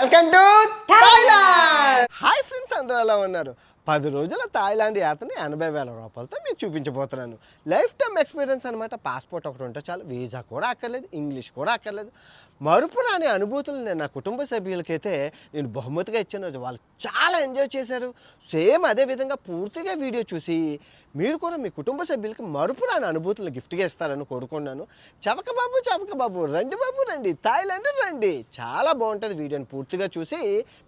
Welcome to Thailand. Hi friends, అందరూ ఎలా ఉన్నారు? 10 రోజుల థాయిలాండ్ యాత్రని 80,000 రూపాయలతో మీకు చూపించబోతున్నాను. లైఫ్ టైమ్ ఎక్స్పీరియన్స్ అనమాట. పాస్పోర్ట్ ఒకటి ఉంటే చాలు, వీసా కూడా అక్కర్లేదు, ఇంగ్లీష్ కూడా అక్కర్లేదు. మరుపురాని అనుభూతులు నేను నా కుటుంబ సభ్యులకైతే నేను బహుమతిగా ఇచ్చాను. వాళ్ళు చాలా ఎంజాయ్ చేశారు. సేమ్ అదేవిధంగా పూర్తిగా వీడియో చూసి మీరు కూడా మీ కుటుంబ సభ్యులకి మరుపురాని అనుభూతులు గిఫ్ట్గా ఇస్తారని కోరుకున్నాను. చవక బాబు రండి బాబు రండి, థాయిలాండ్ రండి. చాలా బాగుంటుంది. వీడియోని పూర్తిగా చూసి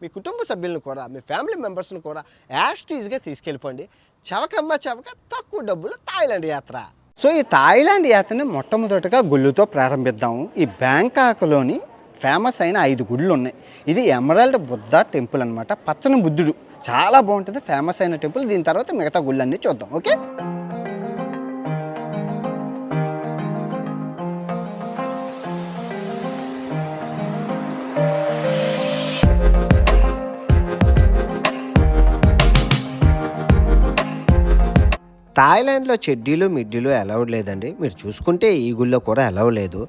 మీ కుటుంబ సభ్యులను కూడా మీ ఫ్యామిలీ మెంబర్స్ని కూడా యాస్టీజ్గా తీసుకెళ్ళిపోండి. చవక తక్కువ డబ్బులు థాయిలాండ్ యాత్ర. సో ఈ థాయిలాండ్ యాత్రని మొట్టమొదటిగా గుళ్ళుతో ప్రారంభిద్దాము. ఈ బ్యాంకాక్లోని ఫేమస్ అయిన 5 గుళ్ళు ఉన్నాయి. ఇది ఎమరాల్డ్ బుద్ధ టెంపుల్ అనమాట. పచ్చని బుద్ధుడు చాలా బాగుంటుంది, ఫేమస్ అయిన టెంపుల్. దీని తర్వాత మిగతా గుళ్ళన్నీ చూద్దాం. ఓకే, థాయిలాండ్లో చెడ్డీలు మిడ్డీలు అలౌడ్ లేదండి. మీరు చూసుకుంటే ఈ గుళ్ళో కూడా అలౌడ్ లేదు.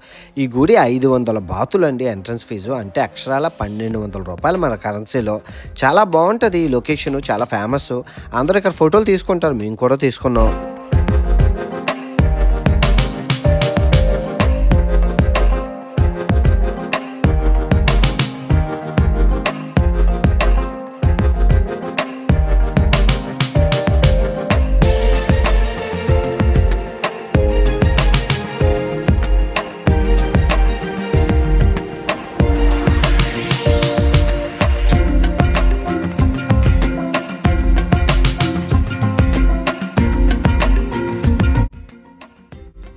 ఈ గుడి 500 బాతులు అండి ఎంట్రన్స్ ఫీజు, అంటే అక్షరాల 1200 రూపాయలు మన కరెన్సీలో. చాలా బాగుంటుంది ఈ లొకేషన్, చాలా ఫేమస్. అందరూ ఇక్కడ ఫోటోలు తీసుకుంటారు, మేము కూడా తీసుకున్నాం.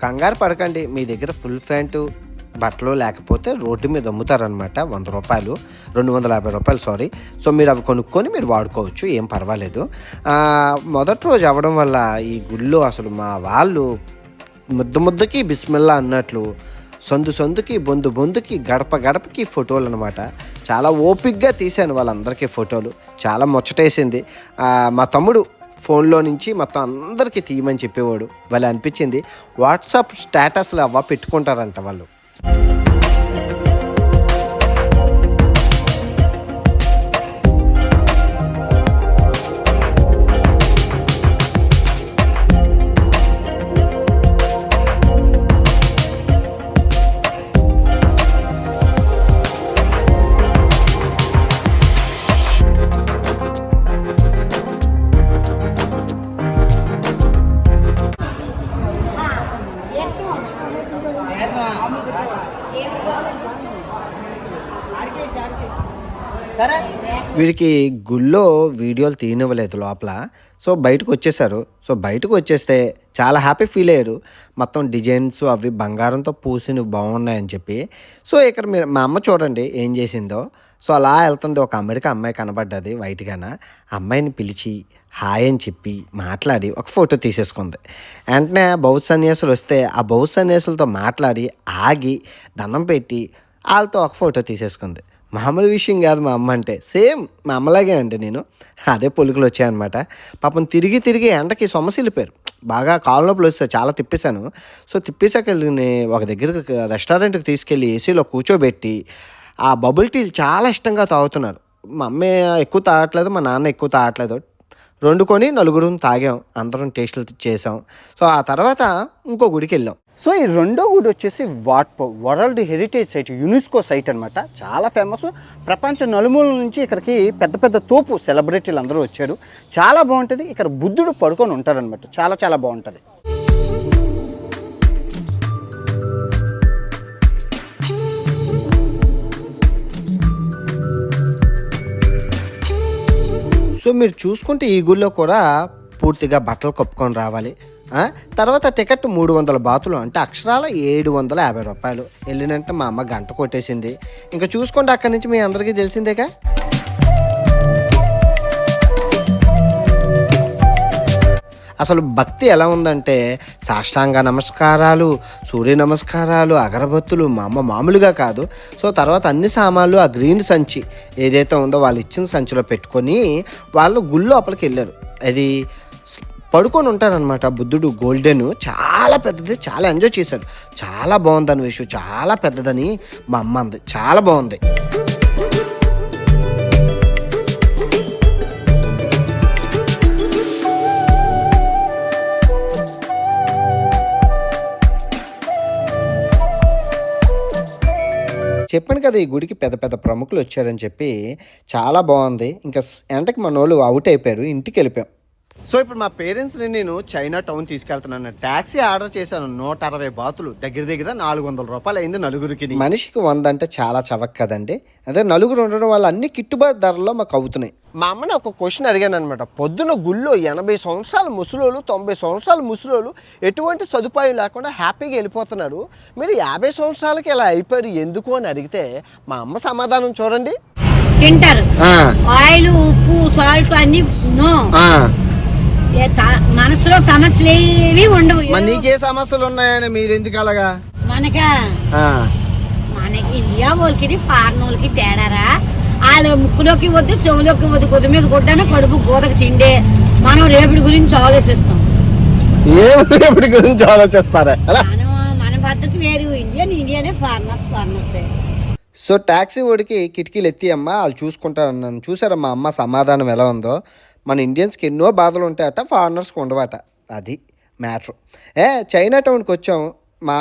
కంగారు పడకండి, మీ దగ్గర ఫుల్ ప్యాంటు బట్టలు లేకపోతే రోడ్డు మీద అమ్ముతారనమాట. 100 రూపాయలు, 250 రూపాయలు సారీ. సో మీరు అవి కొనుక్కొని మీరు వాడుకోవచ్చు, ఏం పర్వాలేదు. మొదటి రోజు అవ్వడం వల్ల ఈ గుళ్ళో అసలు మా వాళ్ళు ముద్దకి బిస్మిల్లా అన్నట్లు సందుకి బొందుకి గడపకి ఫోటోలు అనమాట. చాలా ఓపిక్గా తీశాను వాళ్ళందరికీ ఫోటోలు. చాలా ముచ్చటేసింది. మా తమ్ముడు ఫోన్లో నుంచి మొత్తం అందరికీ తీయమని చెప్పేవాడు. వాళ్ళు అనిపించింది. వాట్సాప్ స్టేటస్లు పెట్టుకుంటారంట వాళ్ళు. వీడికి గుళ్ళో వీడియోలు తీయనివ్వలేదు లోపల. సో బయటకు వచ్చేసారు. సో బయటకు వచ్చేస్తే చాలా హ్యాపీ ఫీల్ అయ్యారు. మొత్తం డిజైన్స్ అవి బంగారంతో పూసినవి బాగున్నాయని చెప్పి. సో ఇక్కడ మీరు మా అమ్మ చూడండి ఏం చేసిందో. సో అలా వెళ్తుంది. ఒక అమ్మాయి కనబడ్డది వైట్గాన. అమ్మాయిని పిలిచి హాయ్ అని చెప్పి మాట్లాడి ఒక ఫోటో తీసేసుకుంది. వెంటనే బౌద్ధ సన్యాసులు వస్తే ఆ బౌద్ధ సన్యాసులతో మాట్లాడి ఆగి దండం పెట్టి వాళ్ళతో ఒక ఫోటో తీసేసుకుంది. మామూలు విషయం కాదు మా అమ్మ అంటే. సేమ్ మా అమ్మలాగే అండి నేను. అదే పొలుకులు వచ్చాయన్నమాట. పాపం తిరిగి ఎండకి సొమ్మసిల్లిపోయారు. బాగా కాళ్ళ నొప్పులు వస్తే చాలా తిప్పేశాను. సో తిప్పేశాక ఒక దగ్గరికి రెస్టారెంట్కి తీసుకెళ్ళి ఏసీలో కూర్చోబెట్టి ఆ బబుల్ టీలు చాలా ఇష్టంగా తాగుతున్నారు. మా అమ్మ ఎక్కువ తాగట్లేదు, మా నాన్న ఎక్కువ తాగట్లేదు. 2 కొని 4 తాగాం, అందరం టేస్టులు చేసాం. సో ఆ తర్వాత ఇంకో గుడికి వెళ్ళాం. సో ఈ రెండో గుడి వచ్చేసి Wat Pho, world heritage site, UNESCO site అనమాట. చాలా ఫేమస్. ప్రపంచ నలుమూల నుంచి ఇక్కడికి పెద్ద తోపు సెలబ్రిటీలు అందరూ వచ్చారు. చాలా బాగుంటుంది. ఇక్కడ బుద్ధుడు పడుకొని ఉంటారనమాట. చాలా బాగుంటుంది. సో మీరు చూసుకుంటే ఈ గుళ్ళో కూడా పూర్తిగా బట్టలు కప్పుకొని రావాలి. తర్వాత టికెట్ 300 బాతులు, అంటే అక్షరాల 750 రూపాయలు. వెళ్ళినంటే మా అమ్మ గంట కొట్టేసింది. ఇంకా చూసుకోండి, అక్కడి నుంచి మీ అందరికీ తెలిసిందేగా. అసలు భక్తి ఎలా ఉందంటే సాష్టాంగ నమస్కారాలు, సూర్య నమస్కారాలు, అగరబత్తులు. మా అమ్మ మామూలుగా కాదు. సో తర్వాత అన్ని సామాన్లు ఆ గ్రీన్ సంచి ఏదైతే ఉందో వాళ్ళు ఇచ్చిన సంచిలో పెట్టుకొని వాళ్ళు గుళ్ళో లోపలికి వెళ్ళారు. అది పడుకొని ఉంటారనమాట బుద్ధుడు. గోల్డెన్, చాలా పెద్దది. చాలా ఎంజాయ్ చేశారు. చాలా బాగుందని విషయం, చాలా పెద్దదని మా అమ్మ అంది. చాలా బాగుంది. చెప్పాను కదా ఈ గుడికి పెద్ద పెద్ద ప్రముఖులు వచ్చారని చెప్పి. చాలా బాగుంది. ఇంకా ఎండకి మనోళ్ళు అవుట్ అయిపోయారు, ఇంటికి వెళ్ళిపోయాం. సో ఇప్పుడు మా పేరెంట్స్ని నేను చైనా టౌన్ తీసుకెళ్తున్నాను. ట్యాక్సీ ఆర్డర్ చేశాను, 160 బాతులు, దగ్గర దగ్గర 400 రూపాయలు అయింది నలుగురికి. మనిషికి 100 అంటే చాలా చవక్ కదండి. అదే నలుగురు ఉండడం వల్ల అన్ని గిట్టుబాటు ధరల్లో మాకు అవుతున్నాయి. మా అమ్మని ఒక క్వశ్చన్ అడిగాను అనమాట. పొద్దున గుళ్ళో 80 సంవత్సరాల ముసలోళ్ళు, 90 సంవత్సరాల ముసలోళ్ళు ఎటువంటి సదుపాయం లేకుండా హ్యాపీగా వెళ్ళిపోతున్నారు, మీరు 50 సంవత్సరాలకి ఇలా అయిపోయారు ఎందుకు అని అడిగితే మా అమ్మ సమాధానం చూడండి. తింటారు, ఆయిల్, ఉప్పు, సాల్ట్ అన్ని మనసులో సమస్యలు ఏవి ఉండవు. నీకే సమస్యలు ఉన్నాయని మీరు ఎందుకు అలాగా? మనకి ఇండియా వాళ్ళకి ఫారెన్ వాళ్ళకి తేడారా? వాళ్ళ ముక్కులోకి వద్దు, చెవులోకి వద్దు, కొద్ది మీద కొట్టాను, కడుపు గోదకు తిండే. మనం రేపటి గురించి ఆలోచిస్తాం. రేపటి గురించి ఆలోచిస్తారా? మన పద్ధతి వేరు. ఇండియానే ఫారినర్స్. సో ట్యాక్సీ ఓడికి కిటికీలు ఎత్తి అమ్మ వాళ్ళు చూసుకుంటారు అన్నాను. చూసారా మా అమ్మ సమాధానం ఎలా ఉందో? మన ఇండియన్స్కి ఎన్నో బాధలు ఉంటాయట, ఫారినర్స్కి ఉండవట. అది మ్యాటర్. చైనా టౌన్కి వచ్చాం. మా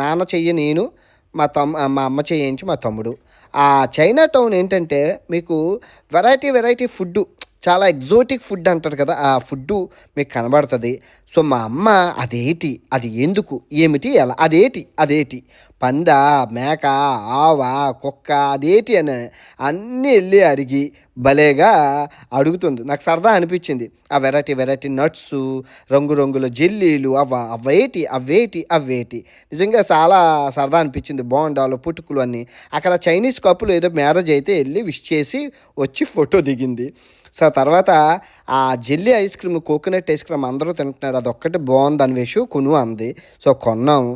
నాన్న చెయ్యి నేను, మా అమ్మ చెయ్యించి మా తమ్ముడు. ఆ చైనా టౌన్ ఏంటంటే మీకు వెరైటీ ఫుడ్డు, చాలా ఎగ్జోటిక్ ఫుడ్ అంటారు కదా, ఆ ఫుడ్డు మీకు కనబడుతుంది. సో మా అమ్మ అదేటి, అది ఎందుకు, ఏమిటి, ఎలా, అదేటి పంద, మేక, ఆవ, కుక్క, అదేటి అని అన్నీ వెళ్ళి అడిగి భలేగా అడుగుతుంది. నాకు సరదా అనిపించింది. ఆ వెరైటీ నట్స్, రంగురంగుల జెల్లీలు, అవేటి నిజంగా చాలా సరదా అనిపించింది. బోండాలు, పుట్టుకులు అన్నీ. అక్కడ చైనీస్ కప్పులు ఏదో మ్యారేజ్ అయితే వెళ్ళి విష్ చేసి వచ్చి ఫోటో దిగింది. సో తర్వాత ఆ jelly ice cream, coconut ice cream అందరూ తింటున్నారు, అదొక్కటి బాగుంది అనివేషు కొను అంది. సో కొన్నాము.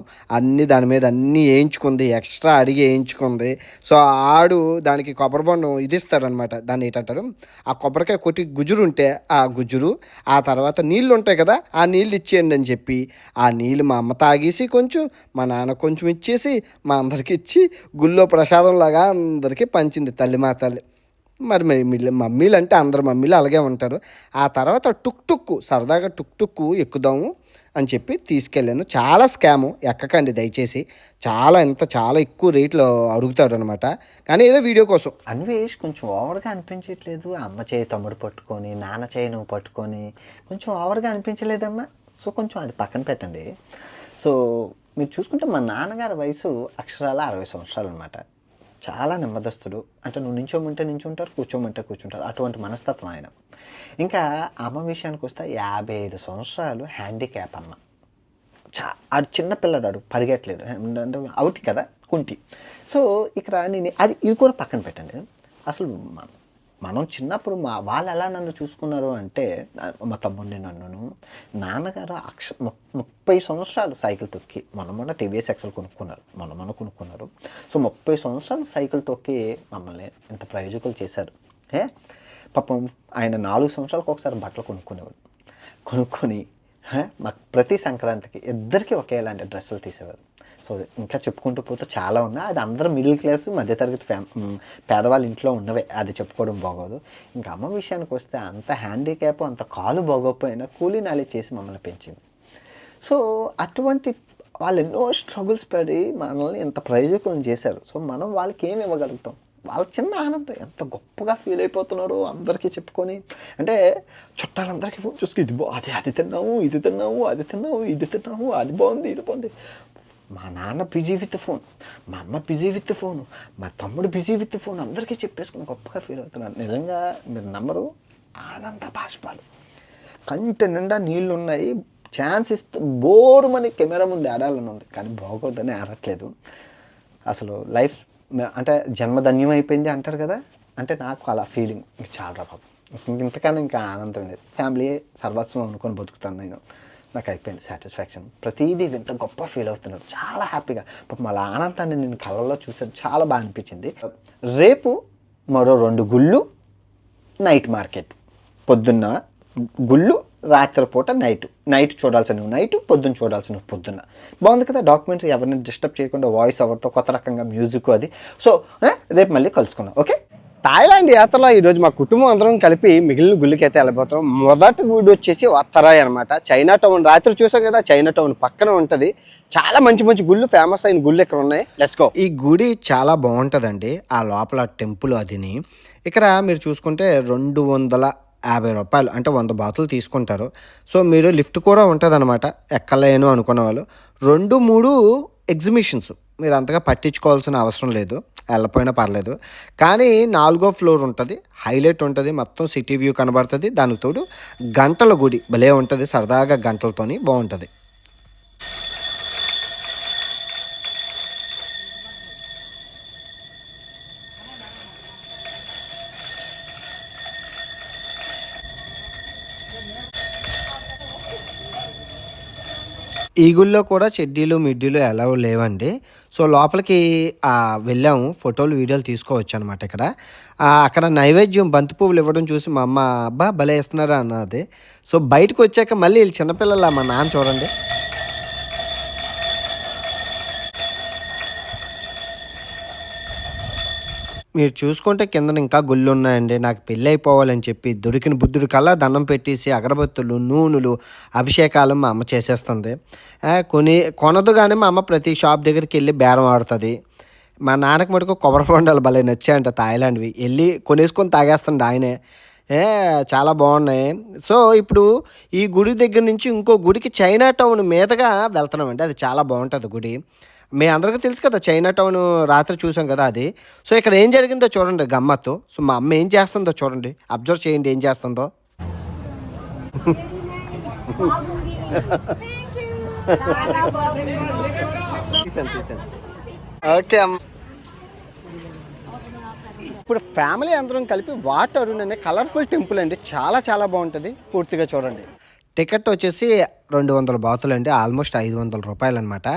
దాని మీద అన్నీ వేయించుకుంది, ఎక్స్ట్రా అడిగి వేయించుకుంది. సో ఆడు దానికి కొబ్బరి బొండం ఇది ఇస్తారనమాట, దాన్ని ఏంటంటారు, ఆ కొబ్బరికాయ కొట్టి గుజురు ఉంటే ఆ గుజురు, ఆ తర్వాత నీళ్ళు ఉంటాయి కదా, ఆ నీళ్ళు ఇచ్చేయండి అని చెప్పి ఆ నీళ్ళు మా అమ్మ తాగేసి కొంచెం, మా నాన్న కొంచెం ఇచ్చేసి మా అందరికి ఇచ్చి గుళ్ళో ప్రసాదంలాగా అందరికీ పంచింది తల్లి మా తల్లి. మరి మమ్మీలు అంటే అందరు మమ్మీలు అలాగే ఉంటారు. ఆ తర్వాత సరదాగా టుక్ ఎక్కుదాము అని చెప్పి తీసుకెళ్ళాను. చాలా స్కాము, ఎక్కకండి దయచేసి. చాలా ఎక్కువ రేట్లో అడుగుతాడు అనమాట. కానీ ఏదో వీడియో కోసం. అన్వేష్ కొంచెం ఓవర్గా అనిపించట్లేదు? అమ్మ చేయి తమ్ముడు పట్టుకొని, నాన్న చేయి నువ్వు పట్టుకొని కొంచెం ఓవర్గా అనిపించలేదమ్మా? సో కొంచెం అది పక్కన పెట్టండి. సో మీరు చూసుకుంటే మా నాన్నగారి వయసు అక్షరాల 60 సంవత్సరాలు అనమాట. చాలా నెమ్మదస్తుడు. అంటే నువ్వు నించోమంటే నించుంటారు, కూర్చోమంటే కూర్చుంటారు, అటువంటి మనస్తత్వం ఆయన. ఇంకా అమ్మ విషయానికి వస్తే 55 సంవత్సరాలు హ్యాండిక్యాప్ అమ్మ. ఆడు చిన్నపిల్లడు, పరిగెట్టలేడు, అంటే అవుట్ కదా, కుంటి. సో ఇక్కడ నేను ఇది కూడా పక్కన పెట్టండి. అసలు మనం చిన్నప్పుడు వాళ్ళు ఎలా నన్ను చూసుకున్నారు అంటే, మా తమ్ముడిని నన్ను, నాన్నగారు 30 సంవత్సరాలు సైకిల్ తొక్కి మొన్న టీవీఎస్ ఎక్సెల్ కొనుక్కున్నారు. సో 30 సంవత్సరాలు సైకిల్ తొక్కి మమ్మల్ని ఇంత ప్రయోజకులు చేశారు. పాపం ఆయన 4 సంవత్సరాలకు ఒకసారి బట్టలు కొనుక్కొని మాకు ప్రతి సంక్రాంతికి ఇద్దరికి ఒకేలాంటి డ్రెస్సులు తీసేవారు. సో ఇంకా చెప్పుకుంటూ పోతే చాలా ఉన్నాయి. అది అందరూ మిడిల్ క్లాస్, మధ్యతరగతి పేదవాళ్ళ ఇంట్లో ఉన్నవే, అది చెప్పుకోవడం బాగోదు. ఇంకా అమ్మ విషయానికి వస్తే అంత హ్యాండిక్యాప్, అంత కాలు బాగోకపోయినా కూలీ నాలి చేసి మమ్మల్ని పెంచింది. సో అటువంటి వాళ్ళు ఎన్నో స్ట్రగుల్స్ పడి మనల్ని ఎంత ప్రయోజకులను చేశారు. సో మనం వాళ్ళకి ఏమి ఇవ్వగలుగుతాం? వాళ్ళ చిన్న ఆనందం ఎంత గొప్పగా ఫీల్ అయిపోతున్నారో అందరికీ చెప్పుకొని. అంటే చుట్టాలందరికీ ఫోన్ చూసుకు అది తిన్నాము, ఇది తిన్నాము, అది బాగుంది, ఇది బాగుంది. మా నాన్న బిజీ విత్ ఫోన్, మా అమ్మ బిజీ విత్ ఫోను, మా తమ్ముడు బిజీ విత్ ఫోన్, అందరికీ చెప్పేసుకుని గొప్పగా ఫీల్ అవుతున్నాను. నిజంగా మీరు నమ్మరు, ఆనంద బాష్పాలు, కంటి నిండా నీళ్ళు ఉన్నాయి. ఛాన్స్ ఇస్తూ బోరుమని కెమెరా ముందు ఆడాలని ఉంది, కానీ బాగోద్దని ఆడట్లేదు. అసలు లైఫ్ అంటే జన్మధన్యం అయిపోయింది అంటారు కదా, అంటే నాకు అలా ఫీలింగ్. చాలా బాబు, ఇంతకన్నా ఇంకా ఆనందం లేదు. ఫ్యామిలీ సర్వస్వం అనుకొని బతుకుతాను నేను. నాకు అయిపోయింది సాటిస్ఫాక్షన్. ప్రతిదీ ఇంత గొప్ప ఫీల్ అవుతున్నారు, చాలా హ్యాపీగా. పాపం అలా ఆనందాన్ని నేను కళ్ళల్లో చూసాను, చాలా బాగా అనిపించింది. రేపు మరో 2 గుళ్ళు, నైట్ మార్కెట్. పొద్దున్న గుళ్ళు, రాత్రిపూట నైట్ చూడాల్సినవి నైట్, పొద్దున్న చూడాల్సినవి పొద్దున్న. బాగుంది కదా డాక్యుమెంటరీ, ఎవరిని డిస్టర్బ్ చేయకుండా వాయిస్ ఓవర్తో కొత్త రకంగా మ్యూజిక్ అది. సో రేపు మళ్ళీ కలుసుకుందాం, ఓకే. థాయిలాండ్ యాత్రలో ఈరోజు మా కుటుంబం అందరం కలిపి మిగిలిన గుళ్ళకి అయితే వెళ్ళిపోతాం. మొదటి గుడి వచ్చేసి వత్తరాయ్ అనమాట. చైనా టౌన్ రాత్రి చూసాం కదా, చైనా టౌన్ పక్కన ఉంటుంది. చాలా మంచి మంచి గుళ్ళు, ఫేమస్ అయిన గుళ్ళు ఇక్కడ ఉన్నాయి. Let's go. ఈ గుడి చాలా బాగుంటుందండి. ఆ లోపల టెంపుల్ అదిని ఇక్కడ మీరు చూసుకుంటే 250 రూపాయలు అంటే 100 బాతులు తీసుకుంటారు. సో మీరు లిఫ్ట్ కూడా ఉంటుంది అనమాట. ఎక్కలేను అనుకున్న వాళ్ళు 2-3 ఎగ్జిబిషన్స్ మీరు అంతగా పట్టించుకోవాల్సిన అవసరం లేదు, వెళ్ళపోయినా పర్లేదు. కానీ 4వ ఫ్లోర్ ఉంటుంది, హైలైట్ ఉంటుంది, మొత్తం సిటీ వ్యూ కనబడుతుంది. దానికి తోడు గంటల గుడి భలే ఉంటుంది, సరదాగా గంటలతోని బాగుంటుంది. ఈ గుళ్ళో కూడా చెడ్డీలు మిడ్డీలు ఎలా లేవండి. సో లోపలికి వెళ్ళాము, ఫోటోలు వీడియోలు తీసుకోవచ్చు అనమాట. ఇక్కడ అక్కడ నైవేద్యం బంతి పువ్వులు ఇవ్వడం చూసి మా అమ్మ అబ్బా భలే ఇస్తున్నారా అన్నది. సో బయటకు వచ్చాక మళ్ళీ వీళ్ళు చిన్నపిల్లల మా నాన్న చూడండి. మీరు చూసుకుంటే కిందన ఇంకా గుళ్ళు ఉన్నాయండి. నాకు పెళ్ళి అయిపోవాలని చెప్పి దొరికిన బుద్ధుడి కల్లా దండం పెట్టేసి అగరబత్తులు, నూనెలు, అభిషేకాలు మా అమ్మ చేసేస్తుంది. కొనదు కానీ మా అమ్మ ప్రతి షాప్ దగ్గరికి వెళ్ళి బేరం ఆడుతుంది. మా నాన్నకి మటుకు కొబ్బరి బొండాలు భలే నచ్చాయంట థాయిలాండ్వి, వెళ్ళి కొనేసుకొని తాగేస్తుండే ఆయనే. చాలా బాగున్నాయి. సో ఇప్పుడు ఈ గుడి దగ్గర నుంచి ఇంకో గుడికి చైనా టౌన్ మీదుగా వెళ్తున్నామండి. అది చాలా బాగుంటుంది గుడి. మీ అందరికీ తెలుసు కదా, చైనా టౌన్ రాత్రి చూసాం కదా అది. సో ఇక్కడ ఏం జరిగిందో చూడండి గమ్మత్తు. సో మా అమ్మ ఏం చేస్తుందో చూడండి, అబ్జర్వ్ చేయండి ఏం చేస్తుందో. ఓకే అమ్మ. ఇప్పుడు ఫ్యామిలీ అందరం కలిపి వాటర్ అనే కలర్ఫుల్ టెంపుల్ అండి, చాలా చాలా బాగుంటుంది. పూర్తిగా చూడండి. టికెట్ వచ్చేసి 200 బాతులు అండి, ఆల్మోస్ట్ 500 రూపాయలు అనమాట.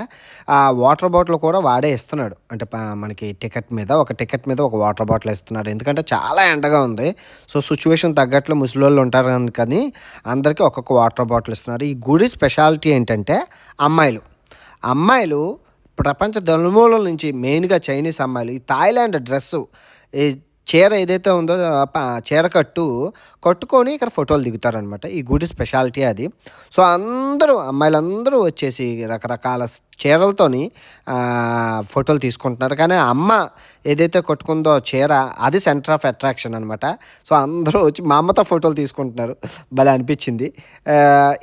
ఆ వాటర్ బాటిల్ కూడా వాడే ఇస్తున్నాడు, అంటే మనకి టికెట్ మీద ఒక వాటర్ బాటిల్ ఇస్తున్నాడు. ఎందుకంటే చాలా ఎండగా ఉంది. సో సిచ్యువేషన్ తగ్గట్లు ముసలోళ్ళు ఉంటారు కానీ అందరికీ ఒక్కొక్క వాటర్ బాటిల్ ఇస్తున్నారు. ఈ గుడి స్పెషాలిటీ ఏంటంటే అమ్మాయిలు ప్రపంచ నలుమూలల నుంచి మెయిన్గా చైనీస్ అమ్మాయిలు ఈ థాయిలాండ్ డ్రెస్సు, ఈ చీర ఏదైతే ఉందో చీర కట్టుకొని ఇక్కడ ఫోటోలు దిగుతారనమాట. ఈ గుడి స్పెషాలిటీ అది. సో అమ్మాయిలందరూ వచ్చేసి రకరకాల చీరలతోని ఫోటోలు తీసుకుంటున్నారు. కానీ అమ్మ ఏదైతే కట్టుకుందో చీర అది సెంటర్ ఆఫ్ అట్రాక్షన్ అనమాట. సో అందరూ వచ్చి మా అమ్మతో ఫోటోలు తీసుకుంటున్నారు, భలే అనిపించింది.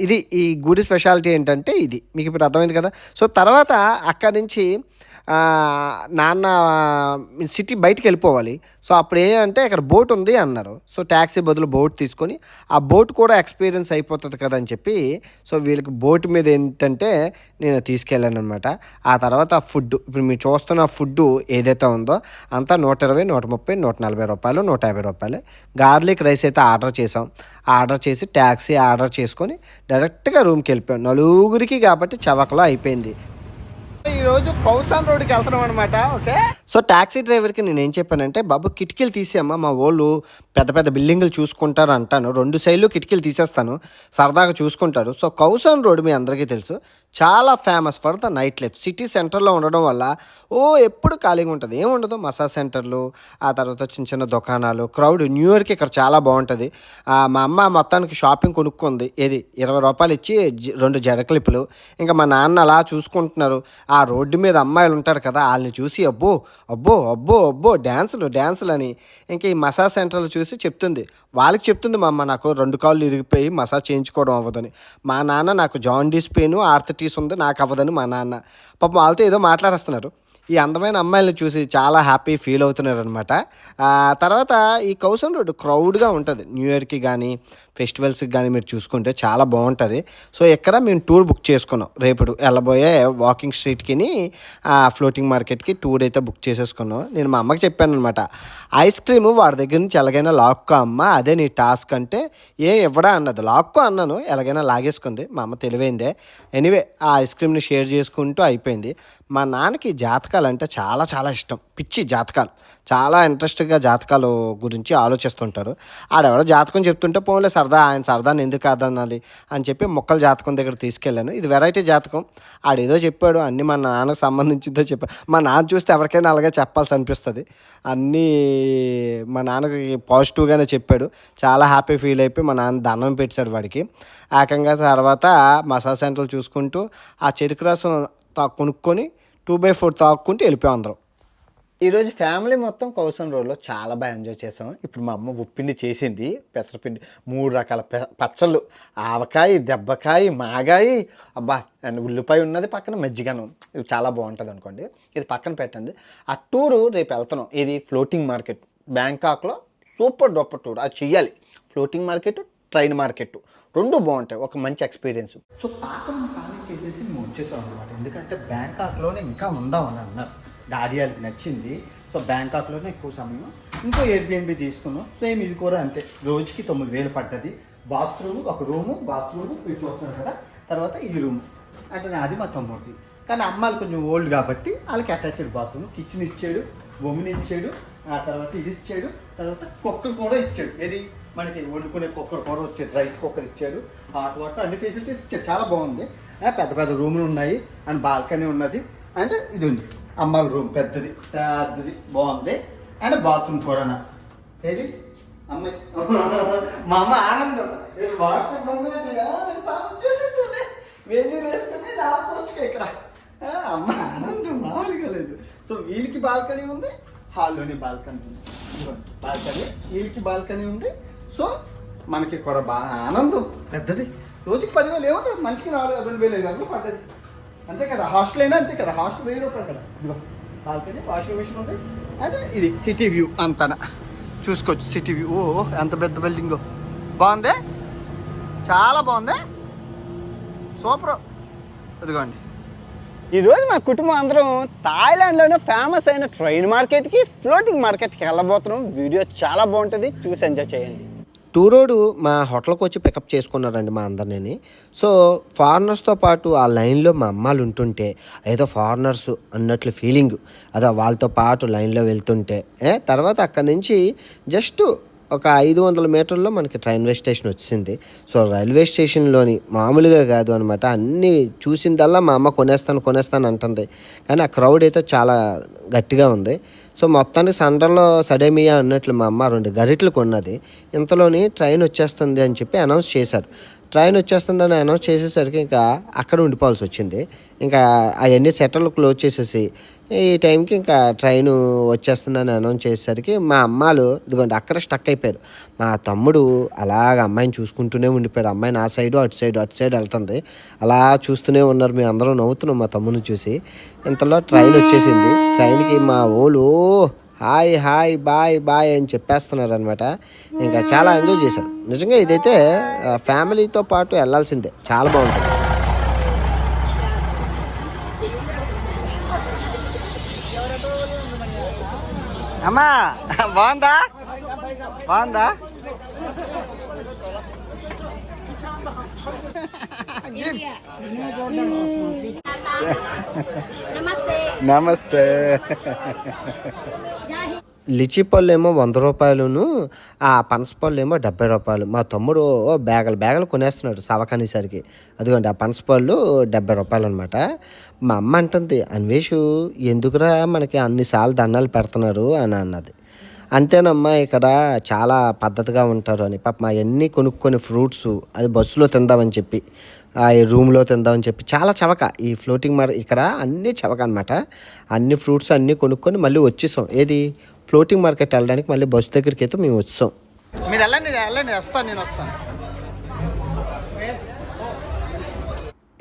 ఇది ఈ గుడి స్పెషాలిటీ ఏంటంటే ఇది మీకు ఇప్పుడు అర్థమైంది కదా. సో తర్వాత అక్కడి నుంచి నాన్న సిటీ బయటికి వెళ్ళిపోవాలి. సో అప్పుడు ఏంటంటే ఇక్కడ బోట్ ఉంది అన్నారు. సో ట్యాక్సీ బదులు బోట్ తీసుకొని ఆ బోట్ కూడా ఎక్స్పీరియన్స్ అయిపోతుంది కదా అని చెప్పి సో వీళ్ళకి బోట్ మీద ఏంటంటే నేను తీసుకెళ్ళాను అనమాట. ఆ తర్వాత ఫుడ్, ఇప్పుడు మీరు చూస్తున్న ఫుడ్ ఏదైతే ఉందో అంతా 120, 130, 140 రూపాయలు, 150 రూపాయలు. గార్లిక్ రైస్ అయితే ఆర్డర్ చేసి ట్యాక్సీ ఆర్డర్ చేసుకొని డైరెక్ట్గా రూమ్కి వెళ్ళిపోయాం. నలుగురికి కాబట్టి చవకలో అయిపోయింది. ఈరోజు కౌసాన్ రోడ్కి వెళ్తున్నాం అనమాట. ఓకే, సో ట్యాక్సీ డ్రైవర్కి నేను ఏం చెప్పానంటే, బాబు కిటికీలు తీసేయమ్మా, మా వాళ్ళు పెద్ద పెద్ద బిల్డింగులు చూసుకుంటారు అంటాను. 2 సైడ్లు కిటికీలు తీసేస్తాను, సరదాగా చూసుకుంటారు. సో కౌసాన్ రోడ్ మీ అందరికీ తెలుసు, చాలా famous for the night life. City సెంటర్లో ఉండడం వల్ల ఎప్పుడు ఖాళీగా ఉంటుంది, ఏముండదు. మసాజ్ సెంటర్లు, ఆ తర్వాత చిన్న చిన్న దుకాణాలు, క్రౌడ్. న్యూ ఇయర్కి ఇక్కడ చాలా బాగుంటుంది. మా అమ్మ మొత్తానికి షాపింగ్ కొనుక్కుంది. 20 రూపాయలు ఇచ్చి 2 జడక్లిప్పులు. ఇంకా మా నాన్న అలా చూసుకుంటున్నారు. ఆ రోడ్డు మీద అమ్మాయిలు ఉంటారు కదా, వాళ్ళని చూసి అబ్బో అబ్బో అబ్బో అబ్బో డ్యాన్సులు అని ఇంకా ఈ మసాజ్ సెంటర్లు చూసి వాళ్ళకి చెప్తుంది మా అమ్మ, నాకు 2 కాళ్ళు ఇరిగిపోయి మసాజ్ చేయించుకోవడం అవ్వదని. మా నాన్న, నాకు జాండీస్ పెయిన్, ఆర్థరైటిస్ ఉంది, నాకు అవ్వదని మా నాన్న. పాపం వాళ్ళతో ఏదో మాట్లాడేస్తున్నారు. ఈ అందమైన అమ్మాయిలను చూసి చాలా హ్యాపీ ఫీల్ అవుతున్నారు అనమాట. తర్వాత ఈ కౌసన్ రోడ్ క్రౌడ్గా ఉంటుంది. న్యూ ఇయర్కి కానీ ఫెస్టివల్స్కి కానీ మీరు చూసుకుంటే చాలా బాగుంటుంది. సో ఇక్కడ మేము టూర్ బుక్ చేసుకున్నాం. రేపు వెళ్ళబోయే వాకింగ్ స్ట్రీట్కి, ఫ్లోటింగ్ మార్కెట్కి టూర్ అయితే బుక్ చేసేసుకున్నాం. నేను మా అమ్మకి చెప్పాను అనమాట, ఐస్ క్రీము వాడి దగ్గర నుంచి ఎలాగైనా లాక్కో అమ్మ, అదే నీ టాస్క్ అంటే ఇవ్వడా అన్నది. లాక్కో అన్నాను, ఎలాగైనా లాగేసుకుంది. మా అమ్మ తెలివైందే. ఎనీవే ఆ ఐస్ క్రీమ్ని షేర్ చేసుకుంటూ అయిపోయింది. మా నాన్నకి జాతకాలు అంటే చాలా చాలా ఇష్టం, పిచ్చి జాతకాలు. చాలా ఇంట్రెస్ట్గా జాతకాలు గురించి ఆలోచిస్తుంటారు. ఆడెవడో జాతకం చెప్తుంటే పోన్లే సరదా, ఆయన సరదాని ఎందుకు కాదనాలి అని చెప్పి మొక్కల జాతకం దగ్గర తీసుకెళ్ళాను. ఇది వెరైటీ జాతకం. ఆడేదో చెప్పాడు, అన్నీ మా నాన్నకు సంబంధించిందో చెప్పాడు. మా నాన్న చూస్తే ఎవరికైనా అలాగే చెప్పాల్సి అనిపిస్తుంది. అన్నీ మా నాన్నకి పాజిటివ్గానే చెప్పాడు. చాలా హ్యాపీ ఫీల్ అయిపోయి మా నాన్న దండం పెట్టాడు వాడికి. ఏకంగా తర్వాత మసాజ్ సెంటర్లు చూసుకుంటూ ఆ చెరుకు రసం కొనుక్కొని 2/4 తాక్కుంటూ వెళ్ళిపోయాం అందరం. ఈరోజు ఫ్యామిలీ మొత్తం కౌసన్ రోడ్లో చాలా బాగా ఎంజాయ్ చేసాం. ఇప్పుడు మా అమ్మ ఉప్పిండి చేసింది, పెసరపిండి, 3 రకాల పచ్చళ్ళు, ఆవకాయ, దెబ్బకాయ, మాగాయి, అబ్బా అండ్ ఉల్లిపాయ ఉన్నది, పక్కన మజ్జిగనం. ఇది చాలా బాగుంటుంది అనుకోండి. ఇది పక్కన పెట్టండి. ఆ టూరు రేపు వెళ్తున్నాం. ఇది ఫ్లోటింగ్ మార్కెట్ బ్యాంకాక్లో. సూపర్ డొప్పర్ టూర్, అది చెయ్యాలి. ఫ్లోటింగ్ మార్కెట్, ట్రైన్ మార్కెట్ రెండు బాగుంటాయి. ఒక మంచి ఎక్స్పీరియన్స్. సో పాకం ఖాళీ చేసేసి మేము వచ్చేసాం అనమాట. ఎందుకంటే బ్యాంకాక్లోనే ఇంకా ఉందామని అన్నారు. డాడీ వాళ్ళకి నచ్చింది. సో బ్యాంకాక్లోనే ఎక్కువ సమయం. ఇంకో ఎయిర్బిఎన్బి తీసుకున్నాం. సేమ్ ఇది కూడా అంతే, రోజుకి 9,000 పడ్డది. బాత్రూమ్, ఒక రూము, బాత్రూము మీరు చూస్తున్నారు కదా. తర్వాత ఈ రూమ్ అంటే నాది మా తమ్ముడిది. కానీ అమ్మాయిలు కొంచెం ఓల్డ్ కాబట్టి వాళ్ళకి అటాచ్డ్ బాత్రూమ్, కిచెన్ ఇచ్చాడు, బొమ్మిని ఇచ్చాడు, ఆ తర్వాత ఇది ఇచ్చాడు, తర్వాత కుక్కర్ కూడా ఇచ్చాడు. ఇది మనకి వండుకునే కుక్కర్ కూడా వచ్చేది, రైస్ కుక్కర్ ఇచ్చాడు, హాట్ వాటర్, అన్ని ఫెసిలిటీస్ ఇచ్చాడు. చాలా బాగుంది. పెద్ద పెద్ద రూములు ఉన్నాయి అండ్ బాల్కనీ ఉన్నది. అండ్ ఇది ఉంది అమ్మాయిల రూమ్, పెద్దది బాగుంది. అండ్ బాత్రూమ్ కూడా. ఏది అమ్మాయి మా అమ్మ ఆనందం బాత్రూమ్ వచ్చేసింది, వెళ్ళి వేసుకుని లేకపోతే ఇక్కడ అమ్మ ఆనందం మామూలుగా లేదు. సో వీళ్ళకి బాల్కనీ ఉంది, హాల్లోని బాల్కనీ ఉంది, బాల్కనీ వీళ్ళకి బాల్కనీ ఉంది. సో మనకి కూడా బాగా ఆనందం, పెద్దది. రోజుకి 10,000 ఏమో, మనిషికి 2,500 పడ్డది. అంతే కదా, హాస్టల్ అయినా అంతే కదా, హాస్టల్ 1,000 రూపాయలు కదా. ఇదిగో బాల్కనీ, వాషింగ్ మిషన్ ఉంది. అంటే ఇది సిటీ వ్యూ అంతా చూసుకోవచ్చు. సిటీ వ్యూ, ఓ ఎంత పెద్ద బిల్డింగో, బాగుంది, చాలా బాగుంది, సూపర్. ఇదిగోండి, ఈరోజు మా కుటుంబం అందరం థాయిలాండ్లోనే ఫేమస్ అయిన ట్రైన్ మార్కెట్కి, ఫ్లోటింగ్ మార్కెట్కి వెళ్ళబోతున్నాం. వీడియో చాలా బాగుంటుంది, చూసి ఎంజాయ్ చేయండి. టూరోడు మా హోటల్కి వచ్చి పికప్ చేసుకున్నారండి మా అందరినీ. సో ఫారినర్స్తో పాటు ఆ లైన్లో మా అమ్మాలు ఉంటుంటే ఏదో ఫారినర్స్ అన్నట్లు ఫీలింగ్. అదో వాళ్ళతో పాటు లైన్లో వెళ్తుంటే తర్వాత అక్కడి నుంచి జస్ట్ ఒక 500 మీటర్లో మనకి రైల్వే స్టేషన్ వచ్చింది. సో రైల్వే స్టేషన్లోని మామూలుగా కాదు అనమాట, అన్నీ చూసిందల్లా మా అమ్మ కొనేస్తాను అంటుంది. కానీ ఆ క్రౌడ్ అయితే చాలా గట్టిగా ఉంది. సో మొత్తానికి సండర్లో సడేమియా అన్నట్లు మా అమ్మ 2 గరిటెలు కొన్నది. ఇంతలోని ట్రైన్ వచ్చేస్తుంది అని చెప్పి అనౌన్స్ చేశారు. ట్రైన్ వచ్చేస్తుందని అనౌన్స్ చేసేసరికి ఇంకా అక్కడ ఉండిపోవాల్సి వచ్చింది. ఇంకా అవన్నీ సెటర్లు క్లోజ్ చేసేసి ఈ టైంకి ఇంకా ట్రైన్ వచ్చేస్తుందని అనౌన్స్ చేసేసరికి మా అమ్మాలు ఇదిగోండి అక్కడ స్టక్ అయిపోయారు. మా తమ్ముడు అలాగ అమ్మాయిని చూసుకుంటూనే ఉండిపోయాడు. అమ్మాయి నా సైడు అటు సైడ్ వెళ్తుంది. అలా చూస్తూనే ఉన్నారు. మేము అందరం నవ్వుతున్నాం మా తమ్ముడిని చూసి. ఇంతలో ట్రైన్ వచ్చేసింది. ట్రైన్కి మా ఓళ్ళు హాయ్ బాయ్ అని చెప్పేస్తున్నారు అనమాట. ఇంకా చాలా ఎంజాయ్ చేశారు. నిజంగా ఇదైతే ఫ్యామిలీతో పాటు వెళ్ళాల్సిందే, చాలా బాగుంటుంది. అమ్మా బాగుందా? నమస్తే. లిచీ పళ్ళు ఏమో 100 రూపాయలును, ఆ పనస పళ్ళు ఏమో 70 రూపాయలు. మా తమ్ముడు బ్యాగలు కొనేస్తున్నాడు సవకనేసరికి. అదిగోండి ఆ పనస పళ్ళు 70 రూపాయలు అనమాట. మా అమ్మ అంటుంది, అన్వేషు ఎందుకురా మనకి అన్నిసార్లు దండాలు పెడుతున్నారు అని అన్నది. అంతేనమ్మా, ఇక్కడ చాలా పద్ధతిగా ఉంటారు అని. పాప మా అన్నీ కొనుక్కొని ఫ్రూట్స్ అది బస్సులో తిందామని చెప్పి, ఆ రూమ్లో తిందామని చెప్పి చాలా చవక. ఈ ఫ్లోటింగ్ ఇక్కడ అన్నీ చవక అనమాట. అన్ని ఫ్రూట్స్ అన్నీ కొనుక్కొని మళ్ళీ వచ్చేసాం. ఏది ఫ్లోటింగ్ మార్కెట్ వెళ్ళడానికి మళ్ళీ బస్సు దగ్గరికి అయితే మేము వచ్చాం. మీరు వెళ్ళండి వస్తాను, నేను వస్తాను.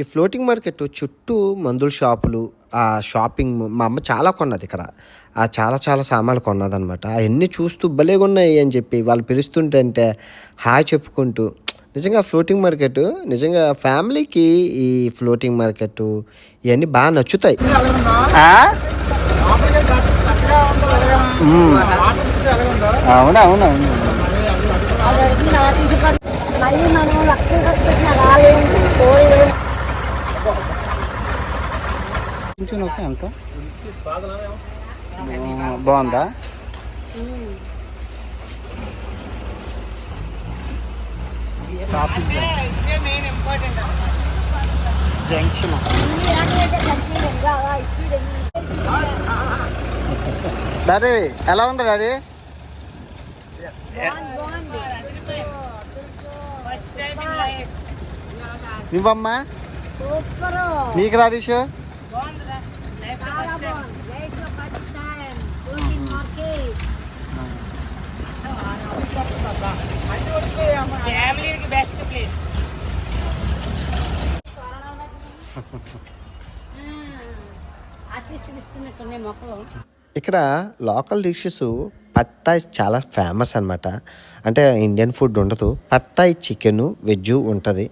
ఈ ఫ్లోటింగ్ మార్కెట్ చుట్టూ మందుల షాపులు, ఆ షాపింగ్ మా అమ్మ చాలా కొన్నది ఇక్కడ. ఆ చాలా సామాన్లు కొన్నదనమాట. అవన్నీ చూస్తూ భలేగా ఉన్నాయి అని చెప్పి వాళ్ళు పిలుస్తుంటే అంటే హాయ్ చెప్పుకుంటూ. నిజంగా ఫ్లోటింగ్ మార్కెట్ నిజంగా ఫ్యామిలీకి ఈ ఫ్లోటింగ్ మార్కెట్ ఇవన్నీ బాగా నచ్చుతాయి. అవును ఎంత బాగుందా? Traffic junction. డాడీ ఎలా ఉంది డాడీ? నువ్వమ్మా నీకు రాడీష్? అసిస్టెంట్ ఇస్తున్నట్టున్నాయి మొక్కలు. ఇక్కడ లోకల్ డిషెస్ పత్తాయి చాలా ఫేమస్ అనమాట. అంటే ఇండియన్ ఫుడ్ ఉండదు, పత్తాయి చికెన్ వెజ్ ఉంటుంది.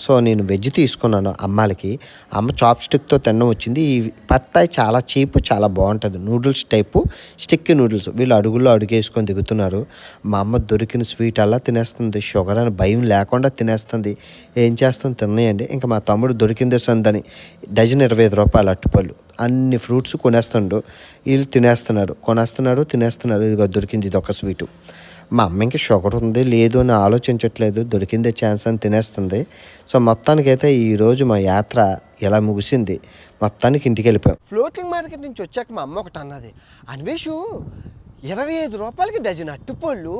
సో నేను వెజ్ తీసుకున్నాను అమ్మాలకి. అమ్మ చాప్ స్టిక్తో తినడం వచ్చింది. ఈ పత్తాయి చాలా చీప్, చాలా బాగుంటుంది. Noodles type stick noodles. వీళ్ళు అడుగుల్లో అడుగేసుకొని దిగుతున్నారు. మా అమ్మ దొరికిన స్వీట్ అలా తినేస్తుంది, షుగర్ అని భయం లేకుండా తినేస్తుంది. ఏం చేస్తుంది తిన్నాయండి. ఇంకా మా తమ్ముడు దొరికిందే సందని డజన్ 25 రూపాయలు అట్టుపళ్ళు అన్ని ఫ్రూట్స్ కొనేస్తుండు. వీళ్ళు తినేస్తున్నాడు. ఇదిగో దొరికింది ఇది ఒక స్వీటు. మా అమ్మ ఇంకా షుగర్ ఉంది లేదు అని ఆలోచించట్లేదు, దొరికిందే ఛాన్స్ అని తినేస్తుంది. సో మొత్తానికైతే ఈరోజు మా యాత్ర ఎలా ముగిసింది. మొత్తానికి ఇంటికి వెళ్ళిపోయాం. ఫ్లోటింగ్ మార్కెట్ నుంచి వచ్చాక మా అమ్మ ఒకటి అన్నది, అన్వేషు 25 రూపాయలకి డజన్ అట్టుపళ్ళు,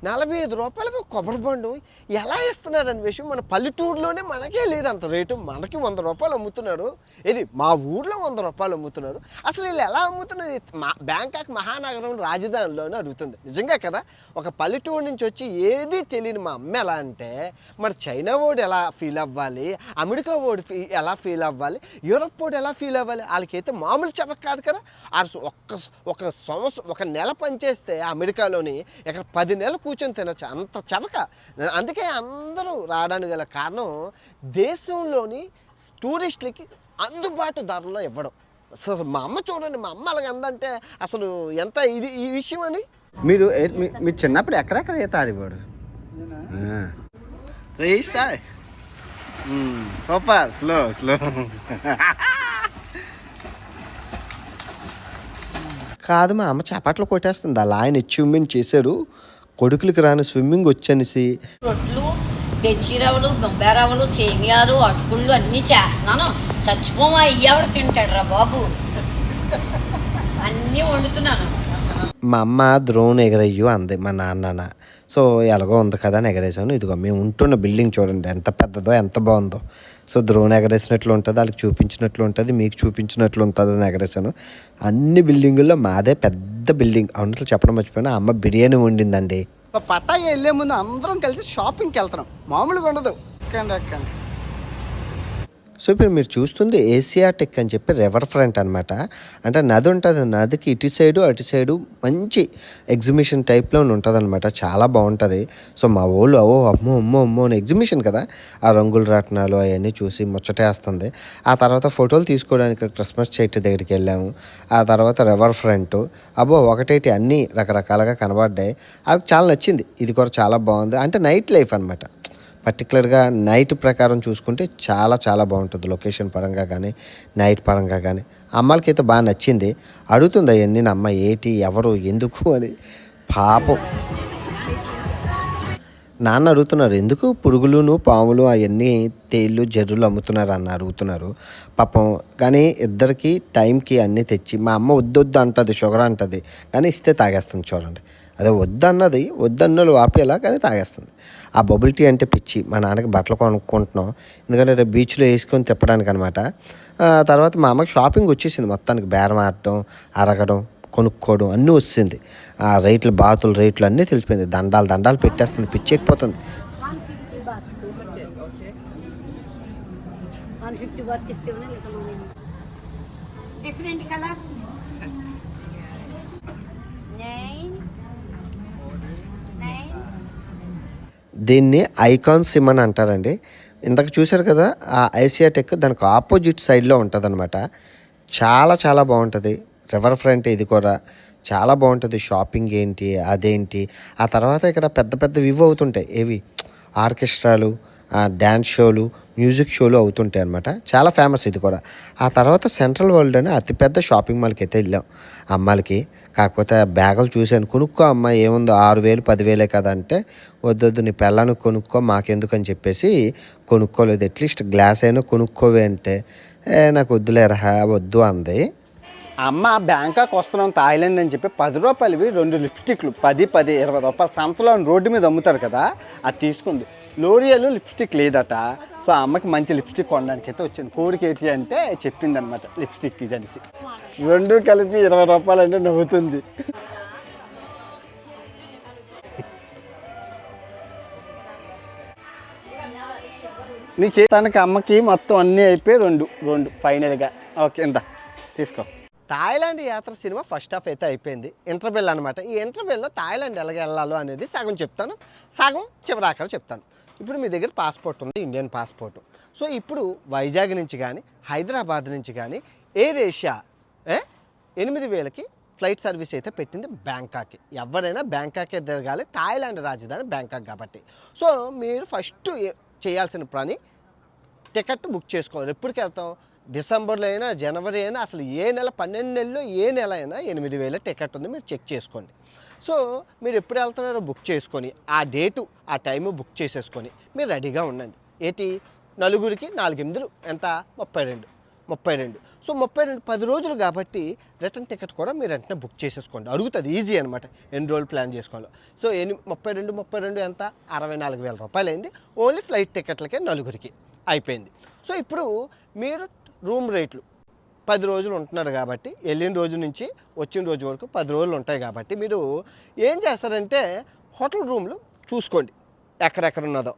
45 రూపాయలకి కొబ్బరి బండు ఎలా ఇస్తున్నారు అన్వేషు? మన పల్లెటూరులోనే మనకే లేదు అంత రేటు, మనకి 100 రూపాయలు అమ్ముతున్నారు. ఇది మా ఊర్లో 100 రూపాయలు అమ్ముతున్నారు. అసలు వీళ్ళు ఎలా అమ్ముతున్నారు? బ్యాంకాక్ మహానగరం రాజధానిలోనే అడుగుతుంది. నిజంగా కదా, ఒక పల్లెటూరు నుంచి వచ్చి ఏది తెలియని మా అమ్మ ఎలా అంటే, మరి చైనా వాడు ఎలా ఫీల్ అవ్వాలి, అమెరికా వాడు ఎలా ఫీల్ అవ్వాలి, యూరప్ వాడు ఎలా ఫీల్ అవ్వాలి? వాళ్ళకైతే మామూలు చవక కాదు కదా. ఒక సంవత్సరం ఒక నెల చేస్తే అమెరికాలోని ఇక్కడ 10 నెలలు కూర్చొని తినచ్చు, అంత చవక. అందుకే అందరూ రావడానికి గల కారణం దేశంలోని టూరిస్టులకి అందుబాటు ధరలో ఇవ్వడం. అసలు మా అమ్మ చూడండి, మా అమ్మ అలాగ అందంటే అసలు ఎంత ఇది ఈ విషయం అని. మీరు చిన్నప్పుడు ఎక్కడెక్కడ ఈత ఆడేవాడు? సూపర్. స్లో కాదు, మా అమ్మ చపాట్లు కొట్టేస్తుంది. అలా ఆయన అచీవ్మెంట్ చేశారు. కొడుకులకి రాని స్విమ్మింగ్ వచ్చనేసి రొట్లు, బెజ్జీ రవ్వలు, బొంబాయి రవ్వలు, సేమియాలు, అటుకుళ్ళు అన్నీ చేస్తున్నాను. చచ్చిపోమా ఎవరు తింటాడు రా బాబు, అన్నీ వండుతున్నాను. మా అమ్మ డ్రోన్ ఎగరయ్యు అంది మా నాన్న. సో ఎలాగో ఉంది కదా అని ఎగరేసాను. ఇదిగో మేము ఉంటున్న బిల్డింగ్ చూడండి ఎంత పెద్దదో, ఎంత బాగుందో. సో డ్రోన్ ఎగరేసినట్లు ఉంటుంది, వాళ్ళకి చూపించినట్లు ఉంటుంది, మీకు చూపించినట్లు ఉంటుంది అని ఎగరేసాను. అన్ని బిల్డింగుల్లో మాదే పెద్ద బిల్డింగ్. అవునట్లు చెప్పడం మర్చిపోయినా, అమ్మ బిర్యానీ వండిందండి. పట్టాయి వెళ్ళే ముందు అందరం కలిసి షాపింగ్కి వెళ్తున్నాం, మామూలుగా ఉండదు. ఎక్కండి. సో ఇప్పుడు మీరు చూస్తుంది ఏసియాటిక్ అని చెప్పి రివర్ ఫ్రంట్ అనమాట. అంటే నది ఉంటుంది, నదికి ఇటు సైడు అటు సైడు మంచి ఎగ్జిబిషన్ టైప్లో ఉంటుంది అనమాట. చాలా బాగుంటుంది. సో మా ఊళ్ళో అమ్మో అని ఎగ్జిబిషన్ కదా, ఆ రంగుల రాట్నాలు అవన్నీ చూసి ముచ్చటేస్తుంది. ఆ తర్వాత ఫోటోలు తీసుకోవడానికి క్రిస్మస్ చెట్టు దగ్గరికి వెళ్ళాము. ఆ తర్వాత రివర్ ఫ్రంట్ ఒకటేటి అన్నీ రకరకాలుగా కనబడ్డాయి. అది చాలా నచ్చింది. ఇది కూడా చాలా బాగుంది. అంటే నైట్ లైఫ్ అనమాట. పర్టికులర్గా నైట్ ప్రకారం చూసుకుంటే చాలా బాగుంటుంది. లొకేషన్ పరంగా కానీ నైట్ పరంగా కానీ అమ్మాలకి అయితే బాగా నచ్చింది. అడుగుతుంది అవన్నీ నా అమ్మ ఏంటి ఎవరు ఎందుకు అని. పాపం నాన్న అడుగుతున్నారు, ఎందుకు పురుగులును పాములు అవన్నీ తేళ్ళు జర్రులు అమ్ముతున్నారు అన్న అడుగుతున్నారు పాపం. కానీ ఇద్దరికి టైంకి అన్నీ తెచ్చి, మా అమ్మ వద్దొద్దు అంటుంది, షుగర్ అంటుంది, కానీ ఇస్తే తాగేస్తుంది. చూడండి, అదే వద్దన్నలు ఆపేలా కానీ తాగేస్తుంది. ఆ బబుల్ టీ అంటే పిచ్చి. మా నాన్నకి బట్టలు కొనుక్కుంటున్నాం, ఎందుకంటే రేపు బీచ్లో వేసుకొని తిప్పడానికి అనమాట. తర్వాత మా అమ్మకి షాపింగ్ వచ్చేసింది మొత్తానికి. బేరం ఆడటం, అరగడం, కొనుక్కోవడం అన్నీ వచ్చింది. ఆ రేట్లు, బాతుల రేట్లు అన్నీ తెలిసిపోయింది. దండాలు పెట్టేస్తుంది, పిచ్చి ఎక్కిపోతుంది. 150 డిఫరెంట్ కలర్. దీన్ని ఐకాన్ సిమ్ అని అంటారండి. ఇందాక చూశారు కదా, ఆ ఏసియాటెక్ దానికి ఆపోజిట్ సైడ్లో ఉంటుంది అనమాట. చాలా బాగుంటుంది. రివర్ ఫ్రంట్ ఇది కూడా చాలా బాగుంటుంది. షాపింగ్ ఏంటి అదేంటి. ఆ తర్వాత ఇక్కడ పెద్ద వివ్ అవుతుంటాయి, ఏవి ఆర్కెస్ట్రాలు, డ్యాన్స్ షోలు, మ్యూజిక్ షోలు అవుతుంటాయి అనమాట. చాలా ఫేమస్ ఇది కూడా. ఆ తర్వాత సెంట్రల్ వరల్డ్ అని అతిపెద్ద షాపింగ్ మాల్కి అయితే వెళ్ళాం అమ్మాయిలకి. కాకపోతే బ్యాగులు చూశాను. కొనుక్కో అమ్మ, ఏముందో 6,000 10,000 కదా అంటే, వద్దొద్దు నీ పిల్లానికి కొనుక్కో, మాకెందుకు అని చెప్పేసి కొనుక్కోలేదు. అట్లీస్ట్ గ్లాస్ అయినా కొనుక్కోవే అంటే, నాకు వద్దులేరా వద్దు అంది. అమ్మ బ్యాంకాక్ వస్తున్నాం థాయిలాండ్ అని చెప్పి 10 రూపాయలవి 2 లిప్స్టిక్లు 10, 20 రూపాయలు సంతలో రోడ్డు మీద అమ్ముతారు కదా, అది తీసుకుంది. లోరియల్ లిప్స్టిక్ లేదట. సో ఆ అమ్మకి మంచి లిప్స్టిక్ కొనడానికి అయితే వచ్చింది. కోడికి ఏంటి అంటే చెప్పింది అనమాట లిప్స్టిక్ ఇది అనేసి. 2 కలిపి 20 రూపాయలు అంటే నవ్వుతుంది. నీకే తనకి అమ్మకి మొత్తం అన్నీ అయిపోయి 2 ఫైనల్గా. ఓకే ఇంత తీసుకో. థాయిలాండ్ యాత్ర సినిమా ఫస్ట్ హాఫ్ అయితే అయిపోయింది. ఇంటర్వెల్ అనమాట. ఈ ఇంటర్వెల్లో థాయిలాండ్ ఎలాగ వెళ్ళాలో అనేది సగం చెప్తాను, సగం చివరాకర చెప్తాను. ఇప్పుడు మీ దగ్గర పాస్పోర్ట్ ఉంది, ఇండియన్ పాస్పోర్ట్. సో ఇప్పుడు వైజాగ్ నుంచి కానీ హైదరాబాద్ నుంచి కానీ ఎయిర్ ఏషియా 8,000కి ఫ్లైట్ సర్వీస్ అయితే పెట్టింది బ్యాంకాక్కి. ఎవరైనా బ్యాంకాకే తిరగాలి, థాయిలాండ్ రాజధాని బ్యాంకాక్ కాబట్టి. సో మీరు ఫస్ట్ చేయాల్సిన పని టికెట్ బుక్ చేసుకోవాలి. ఎప్పటికి వెళ్తాం? డిసెంబర్లో అయినా జనవరి అయినా, అసలు ఏ నెల 12 నెలల్లో ఏ నెల అయినా 8,000 టికెట్ ఉంది, మీరు చెక్ చేసుకోండి. సో మీరు ఎప్పుడు వెళ్తున్నారో బుక్ చేసుకొని ఆ డేటు ఆ టైము బుక్ చేసేసుకొని మీరు రెడీగా ఉండండి. ఏంటి, నలుగురికి 4/8 ఎంత 32. సో 32 10 రోజులు కాబట్టి రిటర్న్ టికెట్ కూడా మీరు వెంటనే బుక్ చేసేసుకోండి. అడుగుతుంది, ఈజీ అనమాట. ఎన్ని రోజులు ప్లాన్ చేసుకోవాలి. సో 32 ఎంత 64,000 రూపాయలు అయింది ఓన్లీ ఫ్లైట్ టికెట్లకే నలుగురికి అయిపోయింది. సో ఇప్పుడు మీరు రూమ్ రేట్లు 10 రోజులు ఉంటున్నారు కాబట్టి, వెళ్ళిన రోజు నుంచి వచ్చిన రోజు వరకు 10 రోజులు ఉంటాయి కాబట్టి మీరు ఏం చేస్తారంటే హోటల్ రూమ్లు చూసుకోండి ఎక్కడెక్కడ ఉన్నదో.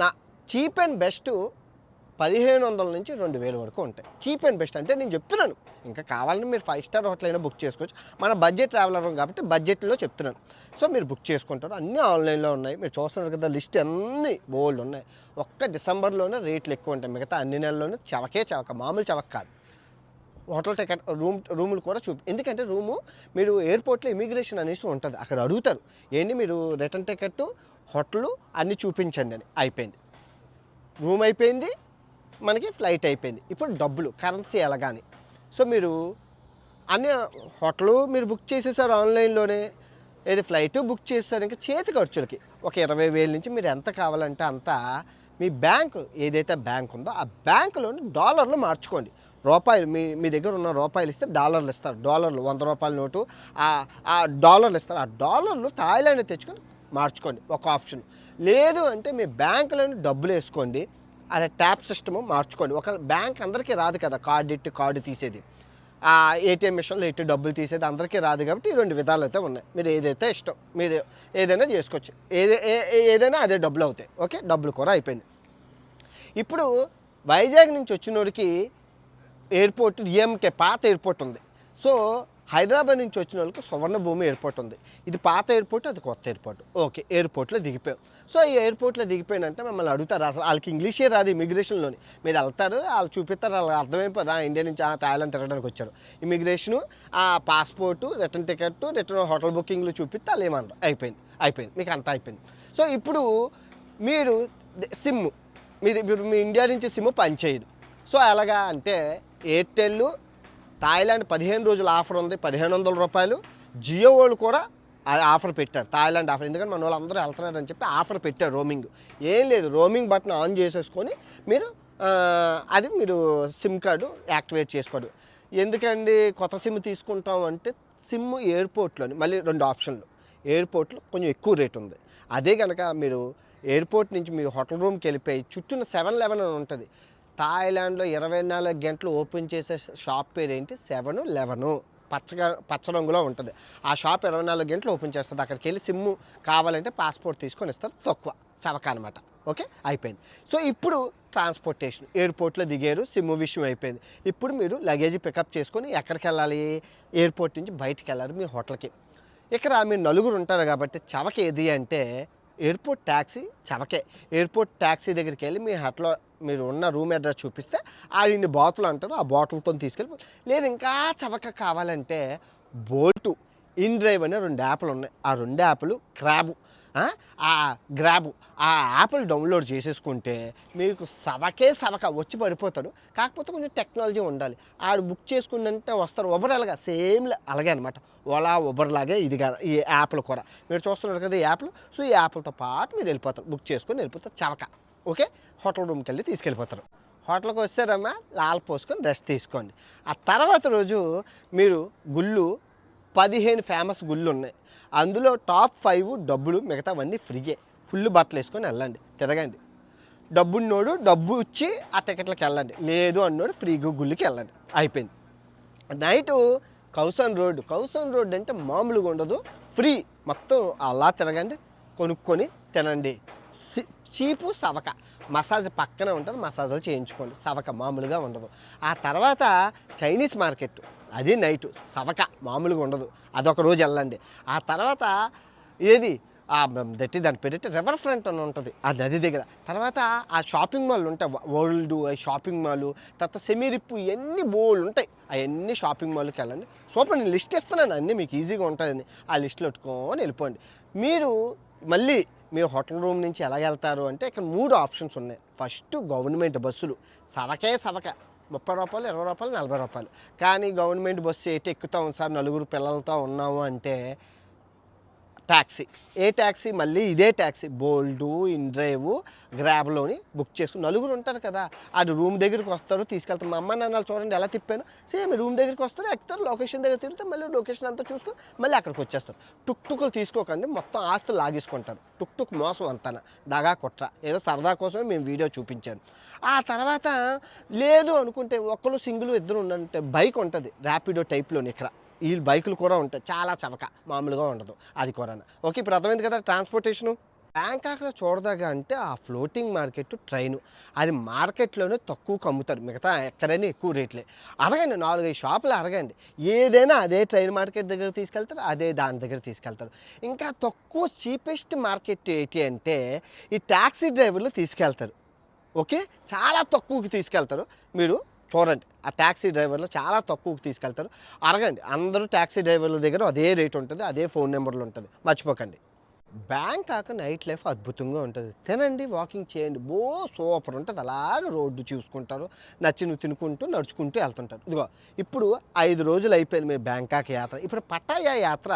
నా చీప్ అండ్ బెస్ట్ 1,500 నుంచి 2,000 వరకు ఉంటాయి. చీప్ అండ్ బెస్ట్ అంటే నేను చెప్తున్నాను. ఇంకా కావాలని మీరు 5 స్టార్ హోటల్ అయినా బుక్ చేసుకోవచ్చు. మన బడ్జెట్ ట్రావెలర్ కాబట్టి బడ్జెట్లో చెప్తున్నాను. సో మీరు బుక్ చేసుకుంటారు. అన్నీ ఆన్లైన్లో ఉన్నాయి. మీరు చూస్తున్నారు కదా, లిస్ట్ అన్నీ బోల్డ్ ఉన్నాయి. ఒక్క డిసెంబర్లోనే రేట్లు ఎక్కువ ఉంటాయి. మిగతా అన్ని నెలల్లోనూ చవక, మామూలు చవక కాదు. హోటల్ టికెట్ రూములు కూడా ఎందుకంటే రూము మీరు ఎయిర్పోర్ట్లో ఇమిగ్రేషన్ అనేసి ఉంటుంది, అక్కడ అడుగుతారు ఏంటి మీరు రిటర్న్ టికెట్ హోటల్ అన్నీ చూపించండి అని. అయిపోయింది, రూమ్ అయిపోయింది, మనకి ఫ్లైట్ అయిపోయింది. ఇప్పుడు డబ్బులు కరెన్సీ ఎలాగాని. సో మీరు అన్ని హోటలు మీరు బుక్ చేసేసారు ఆన్లైన్లోనే, ఏది ఫ్లైట్ బుక్ చేస్తారు. ఇంకా చేతి ఖర్చులకి ఒక 20,000 నుంచి మీరు ఎంత కావాలంటే అంత మీ బ్యాంకు ఏదైతే బ్యాంక్ ఉందో ఆ బ్యాంకులోని డాలర్లు మార్చుకోండి. రూపాయలు మీ దగ్గర ఉన్న రూపాయలు ఇస్తే డాలర్లు ఇస్తారు. డాలర్లు 100 రూపాయల నోటు ఆ డాలర్లు ఇస్తారు. ఆ డాలర్లు థాయిలాండ్ తెచ్చుకొని మార్చుకోండి ఒక ఆప్షన్. లేదు అంటే మీ బ్యాంకులోని డబ్బులు వేసుకోండి. అదే ట్యాప్ సిస్టము మార్చుకోండి. ఒక బ్యాంక్ అందరికీ రాదు కదా, కార్డు తీసేది, ఆ ఏటీఎం మిషన్లో ఎట్టి డబ్బులు తీసేది అందరికీ రాదు కాబట్టి 2 విధాలు అయితే ఉన్నాయి. మీరు ఏదైతే ఇష్టం మీరు ఏదైనా చేసుకోవచ్చు. ఏదైనా అదే డబ్బులు అవుతాయి. ఓకే, డబ్బులు కూడా అయిపోయింది. ఇప్పుడు వైజాగ్ నుంచి వచ్చినోడికి ఎయిర్పోర్ట్ ఎంకే పాత ఎయిర్పోర్ట్ ఉంది. సో హైదరాబాద్ నుంచి వచ్చిన వాళ్ళకి సువర్ణభూమి ఎయిర్పోర్ట్ ఉంది. ఇది పాత ఎయిర్పోర్ట్, అది కొత్త ఎయిర్పోర్ట్. ఓకే, ఎయిర్పోర్ట్లో దిగిపోయాం. సో ఈ ఎయిర్పోర్ట్లో దిగిపోయినంటే మిమ్మల్ని అడుగుతారు, అసలు వాళ్ళకి ఇంగ్లీషే రాదు ఇమిగ్రేషన్లోని. మీరు వెళ్తారు, వాళ్ళు చూపిస్తారు, వాళ్ళకి అర్థమైపోదా ఇండియా నుంచి థాయిలాండ్ తిరగడానికి వచ్చారు. ఇమిగ్రేషను, ఆ passport, return ticket, return hotel బుకింగ్లు చూపిస్తే వాళ్ళు ఏమన్నారు, అయిపోయింది మీకు అంతా అయిపోయింది. సో ఇప్పుడు మీరు సిమ్ ఇప్పుడు మీ ఇండియా నుంచి సిమ్ పనిచేయదు. సో ఎలాగా అంటే ఎయిర్టెల్ థాయిలాండ్ 15 రోజుల ఆఫర్ ఉంది, 1,500 రూపాయలు. జియో వాళ్ళు కూడా ఆఫర్ పెట్టారు, థాయిలాండ్ ఆఫర్. ఎందుకంటే మన వాళ్ళు అందరూ వెళ్తున్నారని చెప్పి ఆఫర్ పెట్టారు. రోమింగ్ ఏం లేదు, రోమింగ్ బటన్ ఆన్ చేసేసుకొని మీరు మీరు సిమ్ కార్డు యాక్టివేట్ చేసుకోండి. ఎందుకండి కొత్త సిమ్ తీసుకుంటాం అంటే, సిమ్ ఎయిర్పోర్ట్లోని మళ్ళీ 2 ఆప్షన్లు. ఎయిర్పోర్ట్లో కొంచెం ఎక్కువ రేట్ ఉంది. అదే కనుక మీరు ఎయిర్పోర్ట్ నుంచి మీరు హోటల్ రూమ్కి వెళ్ళిపోయి చుట్టూ 7-Eleven అని ఉంటుంది. థాయిలాండ్లో 24 గంటలు ఓపెన్ చేసే షాప్ పేరు ఏంటి, 7-Eleven. పచ్చ రంగులో ఉంటుంది. ఆ షాప్ 24 గంటలు ఓపెన్ చేస్తుంది. అక్కడికి వెళ్ళి సిమ్ కావాలంటే పాస్పోర్ట్ తీసుకొని ఇస్తారు, తక్కువ చవక అనమాట. ఓకే, అయిపోయింది. సో ఇప్పుడు ట్రాన్స్పోర్టేషన్, ఎయిర్పోర్ట్లో దిగారు, సిమ్ విషయం అయిపోయింది. ఇప్పుడు మీరు లగేజ్ పికప్ చేసుకొని ఎక్కడికి వెళ్ళాలి, ఎయిర్పోర్ట్ నుంచి బయటికి వెళ్ళాలి మీ హోటల్కి. ఇక్కడ మీరు నలుగురు ఉంటారు కాబట్టి చవక ఏది అంటే ఎయిర్పోర్ట్ ట్యాక్సీ చవకే. ఎయిర్పోర్ట్ ట్యాక్సీ దగ్గరికి వెళ్ళి మీ హట్లో మీరు ఉన్న రూమ్ అడ్రస్ చూపిస్తే ఇన్ని బాటిల్ అంటారు, ఆ బాటిల్తో తీసుకెళ్ళి. లేదు ఇంకా చవక కావాలంటే బోల్టు, ఇన్ డ్రైవ్ అనే 2 యాప్లు ఉన్నాయి. ఆ 2 యాప్లు ఆ గ్రాబ్ ఆ యాప్లు డౌన్లోడ్ చేసేసుకుంటే మీకు సవక వచ్చి పడిపోతాడు. కాకపోతే కొంచెం టెక్నాలజీ ఉండాలి. ఆడు బుక్ చేసుకుంటే వస్తారు. ఉబర్ అలాగా సేమ్ అలాగే అనమాట. ఓలా ఉబర్ లాగే ఇది ఈ యాప్లు కూడా మీరు చూస్తున్నారు కదా ఈ యాప్లు. సో ఈ యాప్లతో పాటు మీరు వెళ్ళిపోతారు, బుక్ చేసుకొని వెళ్ళిపోతారు చవక. ఓకే, హోటల్ రూమ్కి వెళ్ళి తీసుకెళ్ళిపోతారు. హోటల్కి వచ్చారమ్మా, లాల్ పోసుకొని రెస్ట్ తీసుకోండి. ఆ తర్వాత రోజు మీరు గుళ్ళు 15 ఫేమస్ గుళ్ళు ఉన్నాయి. అందులో టాప్ 5 డబ్బులు, మిగతావన్నీ ఫ్రీయే. ఫుల్ బట్టలు వేసుకొని వెళ్ళండి, తిరగండి. డబ్బున్నోడు డబ్బు ఇచ్చి ఆ టికెట్లకు వెళ్ళండి, లేదు అన్నోడు ఫ్రీగా గుళ్ళకి వెళ్ళండి. అయిపోయింది. నైటు కౌసన్ రోడ్ అంటే మామూలుగా ఉండదు, ఫ్రీ. మొత్తం అలా తిరగండి, కొనుక్కొని తినండి. చీపు సవక. మసాజ్ పక్కనే ఉంటుంది, మసాజులు చేయించుకోండి. సవక మామూలుగా ఉండదు. ఆ తర్వాత చైనీస్ మార్కెట్, అది నైటు సవక మామూలుగా ఉండదు, అదొక రోజు వెళ్ళండి. ఆ తర్వాత ఏది దాని పెట్టి రివర్ ఫ్రంట్ అని ఉంటుంది ఆ నది దగ్గర. తర్వాత ఆ షాపింగ్ మాల్ ఉంటాయి, వరల్డ్ షాపింగ్ మాల్, తర్వాత సెమీరిప్పు, ఇవన్నీ బోల్డ్ ఉంటాయి. అవన్నీ షాపింగ్ మాల్కి వెళ్ళండి. సూపర్, నేను లిస్ట్ ఇస్తున్నాను, అన్నీ మీకు ఈజీగా ఉంటుందని. ఆ లిస్టులో పెట్టుకొని వెళ్ళిపోండి. మీరు మళ్ళీ మీ హోటల్ రూమ్ నుంచి ఎలా వెళ్తారు అంటే ఇక్కడ 3 ఆప్షన్స్ ఉన్నాయి. ఫస్ట్ గవర్నమెంట్ బస్సులు, సవక 30 రూపాయలు, 20 రూపాయలు, 40 రూపాయలు. కానీ గవర్నమెంట్ బస్సు ఏంటి ఎక్కుతాం సార్, 4 పిల్లలతో ఉన్నాము అంటే ట్యాక్సీ. ఏ ట్యాక్సీ? మళ్ళీ ఇదే ట్యాక్సీ, బోల్డు, ఇన్డ్రైవ్, గ్రాబ్లోని బుక్ చేసుకుని 4 ఉంటారు కదా. అది రూమ్ దగ్గరికి వస్తారు, తీసుకెళ్తారు. మా అమ్మ నాన్నలు చూడండి ఎలా తిప్పాను. సేమ్ రూమ్ దగ్గరికి వస్తారు, ఎక్కుతారు, లొకేషన్ దగ్గర తిరుగుతారు, మళ్ళీ లొకేషన్ అంతా చూసుకొని మళ్ళీ అక్కడికి వచ్చేస్తారు. టుక్టుకులు తీసుకోకండి, మొత్తం ఆస్తులు లాగేసుకుంటారు. టుక్ మోసం అంతా, దగా కుట్ర. ఏదో సరదా కోసమే మేము వీడియో చూపించాను. ఆ తర్వాత లేదు అనుకుంటే ఒకరు సింగిల్, ఇద్దరు ఉండంటే బైక్ ఉంటుంది ర్యాపిడో టైప్లోని. ఇక్కడ ఈ బైకులు కూడా ఉంటాయి, చాలా చవక, మామూలుగా ఉండదు అది కూడా. ఓకే, ఇప్పుడు అర్థమైంది కదా ట్రాన్స్పోర్టేషను. బ్యాంకాక్లో చూడదాగా అంటే ఆ ఫ్లోటింగ్ మార్కెట్, ట్రైను, అది మార్కెట్లోనే తక్కువకు అమ్ముతారు, మిగతా ఎక్కడైనా ఎక్కువ రేట్లే. అడగండి, 4-5 షాపులు అడగండి, ఏదైనా అదే ట్రైన్ మార్కెట్ దగ్గర తీసుకెళ్తారు, అదే దాని దగ్గర తీసుకెళ్తారు. ఇంకా తక్కువ చీపెస్ట్ మార్కెట్ ఏంటి అంటే ఈ ట్యాక్సీ డ్రైవర్లు తీసుకెళ్తారు. ఓకే, చాలా తక్కువకి తీసుకెళ్తారు. మీరు చూడండి, ఆ ట్యాక్సీ డ్రైవర్లు చాలా తక్కువకి తీసుకెళ్తారు. అడగండి, అందరూ ట్యాక్సీ డ్రైవర్ల దగ్గర అదే రేట్ ఉంటుంది, అదే ఫోన్ నెంబర్లు ఉంటుంది, మర్చిపోకండి. బ్యాంకాక్ నైట్ లైఫ్ అద్భుతంగా ఉంటుంది. తినండి, వాకింగ్ చేయండి, సూపర్ ఉంటుంది. అలాగే రోడ్డు చూసుకుంటారు, నచ్చి తినుకుంటూ నడుచుకుంటూ వెళ్తుంటారు. ఇదిగో ఇప్పుడు 5 రోజులు అయిపోయింది మీ బ్యాంకాక్ యాత్ర. ఇప్పుడు పట్టాయా యాత్ర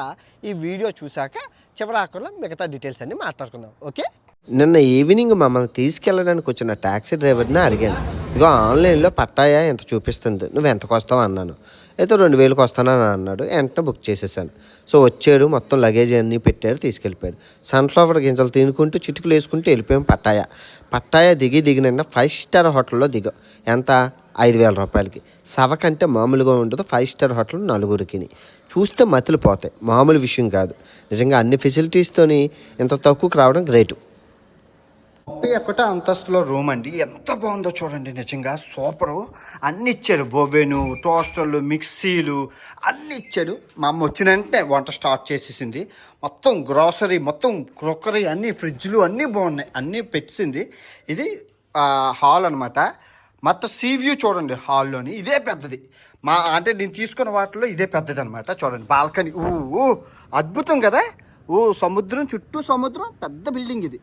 ఈ వీడియో చూశాక చివరాకులో మిగతా డీటెయిల్స్ అన్నీ మాట్లాడుకుందాం. ఓకే, నిన్న ఈవినింగ్ మమ్మల్ని తీసుకెళ్ళడానికి వచ్చిన ట్యాక్సీ డ్రైవర్ని అడిగాను, ఇదిగో ఆన్లైన్లో పట్టాయా ఎంత చూపిస్తుంది, నువ్వు ఎంతకు వస్తావు అన్నాను. అయితే 2000కి వస్తానని అన్నాడు. వెంటనే బుక్ చేసేసాను. సో వచ్చాడు, మొత్తం లగేజ్ అన్నీ పెట్టారు, తీసుకెళ్ళిపోయాడు. సన్ఫ్లవర్ గింజలు తినుకుంటూ చిటుకులు వేసుకుంటూ వెళ్ళిపోయాం పట్టాయా. దిగిన 5 స్టార్ హోటల్లో దిగాం. ఎంత? 5000 రూపాయలకి. సవకంటే మామూలుగా ఉండదు. 5 స్టార్ హోటల్ 4కి. చూస్తే మతులు పోతాయి, మామూలు విషయం కాదు. నిజంగా అన్ని ఫెసిలిటీస్తోని ఇంత తక్కువకి రావడం గ్రేటు. 31వ అంతస్తులో రూమ్ అండి, ఎంత బాగుందో చూడండి, నిజంగా సూపరు. అన్నీ ఇచ్చాడు, ఓవెను, టోస్టర్లు, మిక్సీలు అన్నీ ఇచ్చాడు. మా అమ్మ వచ్చిన వెంటనే వంట స్టార్ట్ చేసేసింది. మొత్తం గ్రాసరీ, మొత్తం క్రోకరీ, అన్నీ ఫ్రిడ్జ్లు అన్నీ బాగున్నాయి, అన్నీ పెట్టింది. ఇది హాల్ అనమాట. మొత్తం సీ వ్యూ చూడండి హాల్లోని, ఇదే పెద్దది. అంటే నేను తీసుకున్న వాటిలో ఇదే పెద్దది అనమాట. చూడండి బాల్కనీ, అద్భుతం కదా. సముద్రం, చుట్టూ సముద్రం, పెద్ద బిల్డింగ్ ఇది.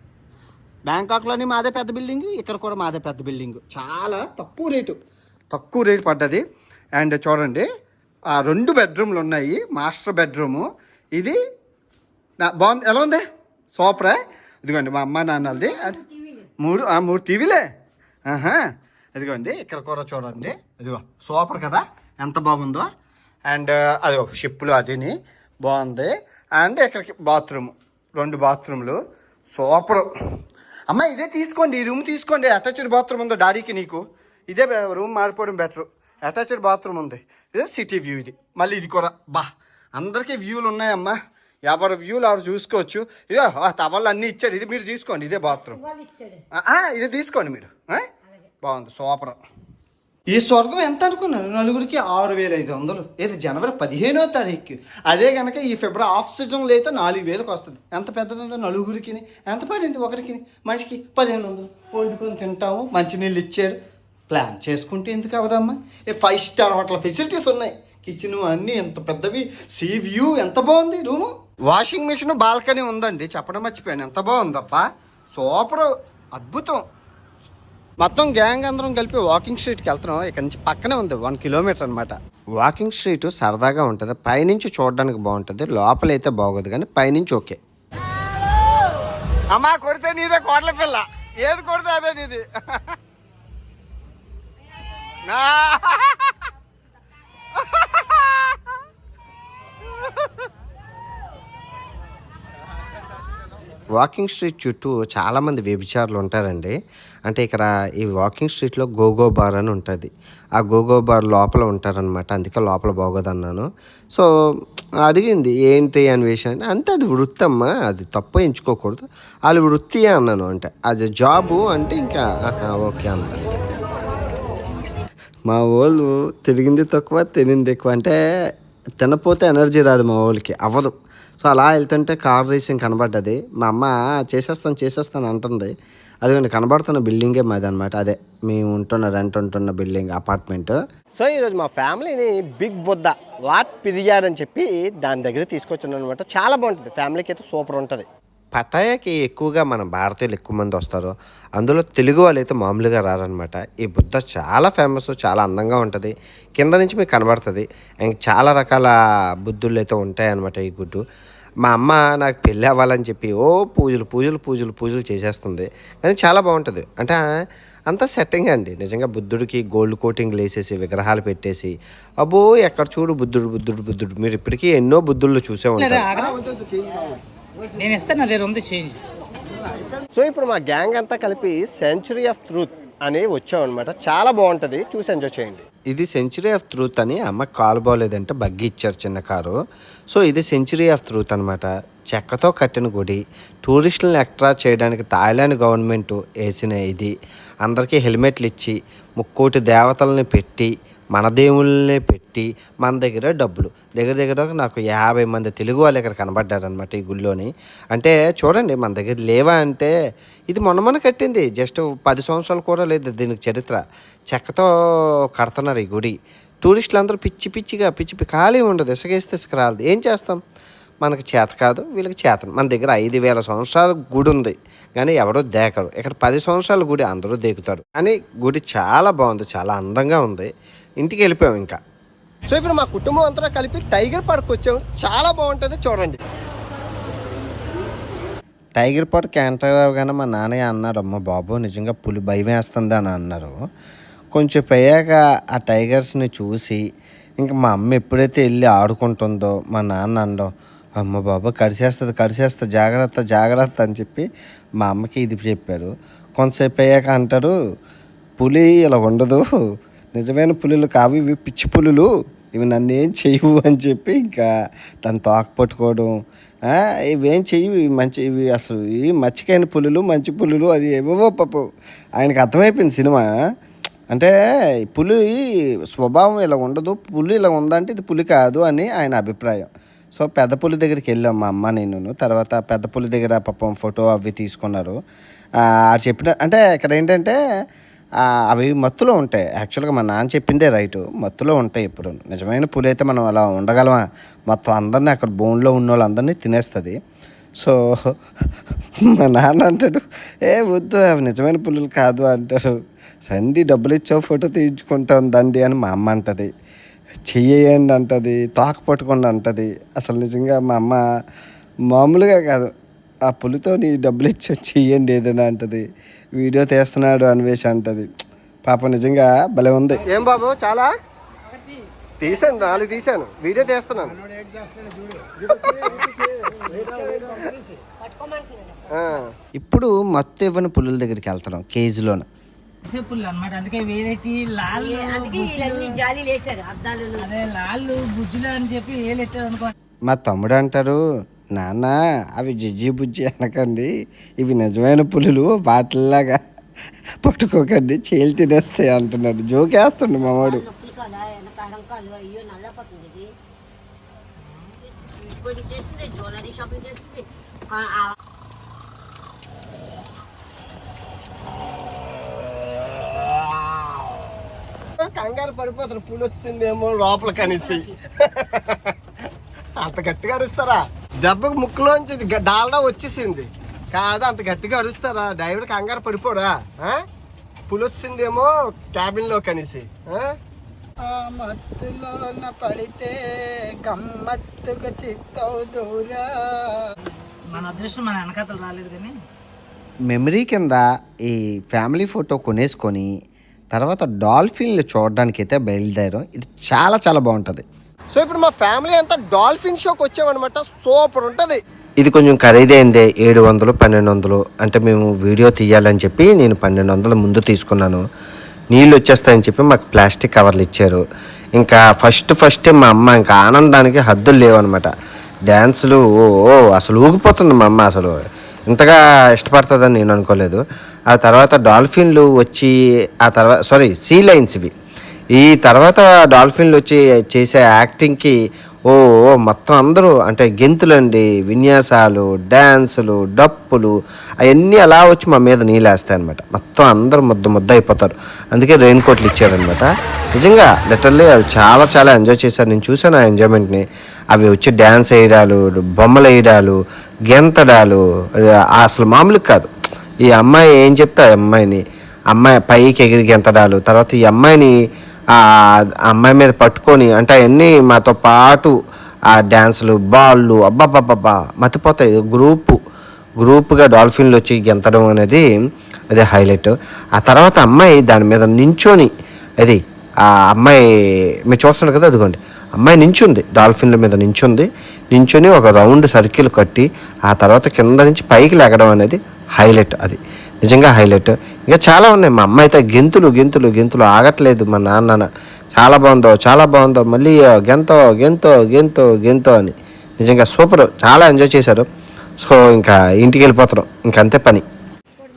బ్యాంకాక్లోని మాదే పెద్ద బిల్డింగ్, ఇక్కడ కూడా మాదే పెద్ద బిల్డింగ్. చాలా తక్కువ రేటు పడ్డది. అండ్ చూడండి 2 బెడ్రూమ్లు ఉన్నాయి, మాస్టర్ బెడ్రూము. ఇది బాగుంది, ఎలా ఉంది? సూపరా. ఇదిగోండి మా అమ్మ నాన్నలది 3 టీవీలే. ఇదిగోండి ఇక్కడ కూడా చూడండి, ఇదిగో సూపర్ కదా, ఎంత బాగుందో. అండ్ అది షిప్పులు అదిని బాగుంది. అండ్ ఇక్కడికి బాత్రూమ్, 2 బాత్రూమ్లు, సూపరు. అమ్మ ఇదే తీసుకోండి, ఈ రూమ్ తీసుకోండి. అటాచ్డ్ బాత్రూమ్ ఉందో డాడీకి, నీకు ఇదే రూమ్ మారిపోవడం బెటర్. అటాచ్డ్ బాత్రూమ్ ఉంది, ఇదే సిటీ వ్యూ. ఇది మళ్ళీ ఇది కూడా అందరికీ వ్యూలు ఉన్నాయమ్మా, ఎవరి వ్యూలు ఎవరు చూసుకోవచ్చు. ఇదో టవల్ అన్నీ ఇచ్చాడు, ఇది మీరు తీసుకోండి, ఇదే బాత్రూమ్. ఇది తీసుకోండి మీరు, బాగుంది, సూపర్. ఈ స్వర్గం ఎంత అనుకున్నారు? 4గురికి 6500. ఏది జనవరి 15వ తారీఖు. అదే కనుక ఈ ఫిబ్రవరి ఆఫ్ సీజన్లో అయితే 4000కి వస్తుంది. ఎంత పెద్దదంతో 4గురికి ఎంత పడింది? ఒకరికి మనిషికి 1500. వండుకొని తింటాము, మంచినీళ్ళు ఇచ్చారు. ప్లాన్ చేసుకుంటే ఎందుకు అవదమ్మా? 5 స్టార్ హోటల్ ఫెసిలిటీస్ ఉన్నాయి, కిచెను అన్నీ ఎంత పెద్దవి, సీ వ్యూ ఎంత బాగుంది రూము. వాషింగ్ మిషన్ బాల్కనీ ఉందండి, చెప్పడం మర్చిపోయాను. ఎంత బాగుందప్ప, సూపర్, అద్భుతం. మొత్తం గ్యాంగ్ అందరం కలిపి వాకింగ్ స్ట్రీట్కి వెళ్తున్నాం. ఇక్కడ నుంచి పక్కనే ఉంది 1 కిలోమీటర్ అనమాట. వాకింగ్ స్ట్రీట్ సరదాగా ఉంటుంది, పైనుంచి చూడడానికి బాగుంటుంది, లోపలైతే బాగోదు కానీ పైనుంచి ఓకే. అమ్మా కొడితే నీదే కోట్ల పిల్ల, ఏది కొడితే అదే నీది. వాకింగ్ స్ట్రీట్ చుట్టూ చాలామంది వ్యభిచారులు ఉంటారండి. అంటే ఇక్కడ ఈ వాకింగ్ స్ట్రీట్లో గోగో బార్ అని ఉంటుంది. ఆ గోగో బార్ లోపల ఉంటారనమాట, అందుకే లోపల బాగోదన్నాను. సో అడిగింది ఏంటి అని విషయం, అంతే అది వృత్తి అమ్మా, అది తప్పు ఎంచుకోకూడదు, వాళ్ళు వృత్తి అన్నాను. అంటే అది జాబు అంటే ఇంకా ఓకే అన్న. మా వాళ్ళు తిరిగింది తక్కువ తినింది ఎక్కువ, అంటే తినపోతే ఎనర్జీ రాదు మా వాళ్ళకి, అవ్వదు. సో అలా వెళ్తుంటే కార్ రేసింగ్ కనబడ్డది. మా అమ్మ చేసేస్తాను అంటుంది. అదిగోండి కనబడుతున్న బిల్డింగే మాది అనమాట, అదే మేము రెంట్ ఉంటున్న బిల్డింగ్ అపార్ట్మెంట్. సో ఈరోజు మా ఫ్యామిలీని బిగ్ బుద్ధ వాట్ పిరియారని చెప్పి దాని దగ్గర తీసుకొచ్చాను అనమాట. చాలా బాగుంటుంది, ఫ్యామిలీకి అయితే సూపర్ ఉంటుంది. పటాయాకి ఎక్కువగా మన భారతీయులు ఎక్కువ మంది వస్తారు, అందులో తెలుగు వాళ్ళు అయితే మామూలుగా రారనమాట. ఈ బుద్ధ చాలా ఫేమస్, చాలా అందంగా ఉంటుంది, కింద నుంచి మీకు కనబడుతుంది. ఇంక చాలా రకాల బుద్ధులు అయితే ఉంటాయన్నమాట ఈ గుడ్డు. మా అమ్మ నాకు పెళ్ళి అవ్వాలని చెప్పి పూజలు చేసేస్తుంది, కానీ చాలా బాగుంటుంది. అంటే అంతా సెట్టింగ్ అండి, నిజంగా బుద్ధుడికి గోల్డ్ కోటింగ్ వేసేసి విగ్రహాలు పెట్టేసి, అబ్బో ఎక్కడ చూడు బుద్ధుడు. మీరు ఇప్పటికీ ఎన్నో బుద్ధుళ్ళు చూసే ఉంటారు. నేను ఇస్తాను, నా దగ్గర ఉంది చేంజ్. సో ఇప్పుడు మా గ్యాంగ్ అంతా కలిపి సెంచురీ ఆఫ్ ట్రూత్ అని వచ్చామన్నమాట. చాలా బాగుంటుంది, చూసి ఎంజాయ్ చేయండి. ఇది సెంచురీ ఆఫ్ ట్రూత్ అని అమ్మ కాలు బాగోలేదంటే బగ్గి ఇచ్చారు చిన్న కారు. సో ఇది సెంచురీ ఆఫ్ ట్రూత్ అనమాట, చెక్కతో కట్టిన గుడి. టూరిస్టులను అట్రాక్ట్ చేయడానికి థాయిలాండ్ గవర్నమెంట్ వేసిన ఇది. అందరికీ హెల్మెట్లు ఇచ్చి 3 దేవతలని పెట్టి మన దేవుళ్ళనే పెట్టి మన దగ్గర డబ్బులు దగ్గర నాకు 50 మంది తెలుగు వాళ్ళు ఇక్కడ కనబడ్డారనమాట ఈ గుళ్ళోని. అంటే చూడండి మన దగ్గర లేవా అంటే, ఇది మొన్న కట్టింది, జస్ట్ 10 సంవత్సరాలు కూడా లేదు దీనికి చరిత్ర. చెక్కతో కడుతున్నారు ఈ గుడి. టూరిస్టులు అందరూ పిచ్చి ఖాళీ ఉండదు, ఇసుకేస్తే ఇసుక రాదు. ఏం చేస్తాం, మనకు చేత కాదు, వీళ్ళకి చేతను. మన దగ్గర 5000 సంవత్సరాల గుడి ఉంది కానీ ఎవడో దేకరు. ఇక్కడ 10 సంవత్సరాల గుడి అందరూ దేకుతారు. కానీ గుడి చాలా బాగుంది, చాలా అందంగా ఉంది. ఇంటికి వెళ్ళిపోయాం ఇంకా. సో ఇప్పుడు మా కుటుంబం అంతా కలిపి టైగర్ పార్క్ వచ్చాము, చాలా బాగుంటుంది, చూడండి. టైగర్ పార్క్ ఎంటర్ అవగానే మా నాన్నయ్య అన్నారు, అమ్మ బాబు నిజంగా పులి భయం వేస్తుంది అని అన్నారు. కొంచెం పోయాక ఆ టైగర్స్ని చూసి ఇంకా మా అమ్మ ఎప్పుడైతే వెళ్ళి ఆడుకుంటుందో మా నాన్న అనడం, అమ్మ బాబు కడిసేస్తుంది జాగ్రత్త అని చెప్పి మా అమ్మకి ఇది చెప్పారు. కొంతసేపు అయ్యాక అంటారు, పులి ఇలా ఉండదు, నిజమైన పులులు కావు ఇవి, పిచ్చి పులులు, ఇవి నన్ను ఏం చెయ్యవు అని చెప్పి ఇంకా తను తోక పట్టుకోవడం, ఇవేం చెయ్యవు, ఇవి అసలు ఇవి మచ్చికైన పులులు, మంచి పులులు, అది ఏవో పాపం ఆయనకు అర్థమైపోయింది సినిమా. అంటే పులి స్వభావం ఇలా ఉండదు, పులి ఇలా ఉందంటే ఇది పులి కాదు అని ఆయన అభిప్రాయం. సో పెద్ద పులి దగ్గరికి వెళ్ళాం మా అమ్మ నేను. తర్వాత పెద్ద పులి దగ్గర పాపం ఫోటో అవి తీసుకున్నారు. అది చెప్పిన అంటే ఇక్కడ ఏంటంటే అవి మత్తులో ఉంటాయి. యాక్చువల్గా మా నాన్న చెప్పిందే రైటు, మత్తులో ఉంటాయి. ఇప్పుడు నిజమైన పులి అయితే మనం అలా ఉండగలమా, మొత్తం అందరినీ అక్కడ బోన్లో ఉన్న వాళ్ళందరినీ తినేస్తుంది. సో మా నాన్న అంటాడు, వద్దు అవి నిజమైన పులులు కాదు అంటారు. రండి డబ్బులు ఇచ్చావు ఫోటో తీయించుకుంటాం దండి అని మా అమ్మ అంటది. చెయ్యండి అంటది, తోక పట్టుకోండి అంటది. అసలు నిజంగా మా అమ్మ మామూలుగా కాదు, ఆ పులితో నీ డబ్బులు ఇచ్చి చెయ్యండి ఏదైనా అంటది. వీడియో తీస్తున్నాడు అన్వేష్ అంటది. పాప నిజంగా భలే ఉంది. ఏం బాబు చాలా తీసాను, 4 తీసాను, వీడియో తీస్తున్నాను. ఇప్పుడు మత్తు ఇవ్వని పులుల దగ్గరికి వెళ్తున్నాం కేజీలోన. పుల్లు అనమాట, అందుకే వెరైటీ లాళ్ళు లాళ్ళు బుజ్జులు అని చెప్పి వేలెట్టారు అనుకో. మా తమ్ముడు అంటారు, నాన్న అవి బుజ్జి అనకండి, ఇవి నిజమైన పులులు, వాటిల్లాగా పట్టుకోకండి, చేలు తినేస్తాయి అంటున్నాడు. జోకేస్తుండు మావాడు. కంగారు పడిపోతారు, పులి వచ్చిందేమో లోపల కనిసి. అంత గట్టిగా అరుస్తారా? దెబ్బకు ముక్కులోంచి డాల్డా వచ్చేసింది. కాదు అంత గట్టిగా అరుస్తారా? డ్రైవర్ కంగారు పడిపోరా? పులి వచ్చిందేమో క్యాబిన్లో కనిసి. మత్తులోన పడితే గమ్మత్తుగా చిత్తవుదురా. మన అదృష్టం మన వెనకాతలు రాలేదు కానీ మెమరీ కింద ఈ ఫ్యామిలీ ఫోటో కొనేసుకొని తర్వాత డాల్ఫిన్లు చూడడానికి అయితే బయలుదేరాం. ఇది చాలా చాలా బాగుంటుంది. సో ఇప్పుడు మా ఫ్యామిలీ అంతా డాల్ఫిన్ షోకి వచ్చామన్నమాట. సూపర్ ఉంటుంది. ఇది కొంచెం ఖరీదైందే, 700 1200. అంటే మేము వీడియో తీయాలని చెప్పి నేను 1200 ముందు తీసుకున్నాను. నీళ్ళు వచ్చేస్తాయని చెప్పి మాకు ప్లాస్టిక్ కవర్లు ఇచ్చారు. ఇంకా ఫస్ట్ మా అమ్మ ఇంకా ఆనందానికి హద్దులు లేవన్నమాట. డ్యాన్సులు అసలు ఊగిపోతుంది మా అమ్మ. అసలు ఇంతగా ఇష్టపడుతుందని నేను అనుకోలేదు. ఆ తర్వాత డాల్ఫిన్లు వచ్చి ఆ తర్వాత సీ లైన్స్ ఇవి. ఈ తర్వాత డాల్ఫిన్లు వచ్చి చేసే యాక్టింగ్కి మొత్తం అందరూ అంటే గెంతులండి, విన్యాసాలు, డ్యాన్సులు, డప్పులు అవన్నీ అలా వచ్చి మా మీద నీళ్ళేస్తాయి అనమాట. మొత్తం అందరూ ముద్ద అయిపోతారు. అందుకే రెయిన్ కోట్లు ఇచ్చారనమాట. నిజంగా లిటరల్లీ అవి చాలా చాలా ఎంజాయ్ చేశారు. నేను చూసాను ఆ ఎంజాయ్మెంట్ని. అవి వచ్చి డ్యాన్స్ వేయడాలు, బొమ్మలు వేయడాలు, గెంతడాలు అసలు మామూలు కాదు. ఈ అమ్మాయి ఏం చెప్తే ఆ అమ్మాయి పైకి ఎగిరి గెంతడాలు, తర్వాత ఈ అమ్మాయిని ఆ అమ్మాయి మీద పట్టుకొని అంటే అవన్నీ మాతో పాటు ఆ డ్యాన్సులు, బాళ్ళు అబ్బాబ్బాబ్బా మతిపోతాయి. గ్రూప్గా డాల్ఫిన్లు వచ్చి గెంతడం అనేది అదే హైలైట్. ఆ తర్వాత అమ్మాయి దాని మీద నించొని అది ఆ అమ్మాయి మీరు చూస్తున్నారు కదా, అదిగోండి అమ్మాయి నించుంది, డాల్ఫిన్ల మీద నించొని ఒక రౌండ్ సర్కిల్ కట్టి ఆ తర్వాత కింద నుంచి పైకి లేగడం అనేది హైలైట్. అది నిజంగా హైలైట్. ఇంకా చాలా ఉన్నాయి. మా అమ్మ అయితే గెంతులు ఆగట్లేదు. మా నాన్న చాలా బాగుందో మళ్ళీ గెంతో అని నిజంగా సూపర్, చాలా ఎంజాయ్ చేశారు. సో ఇంకా ఇంటికి వెళ్ళిపోతున్నాం, ఇంకంతే పని.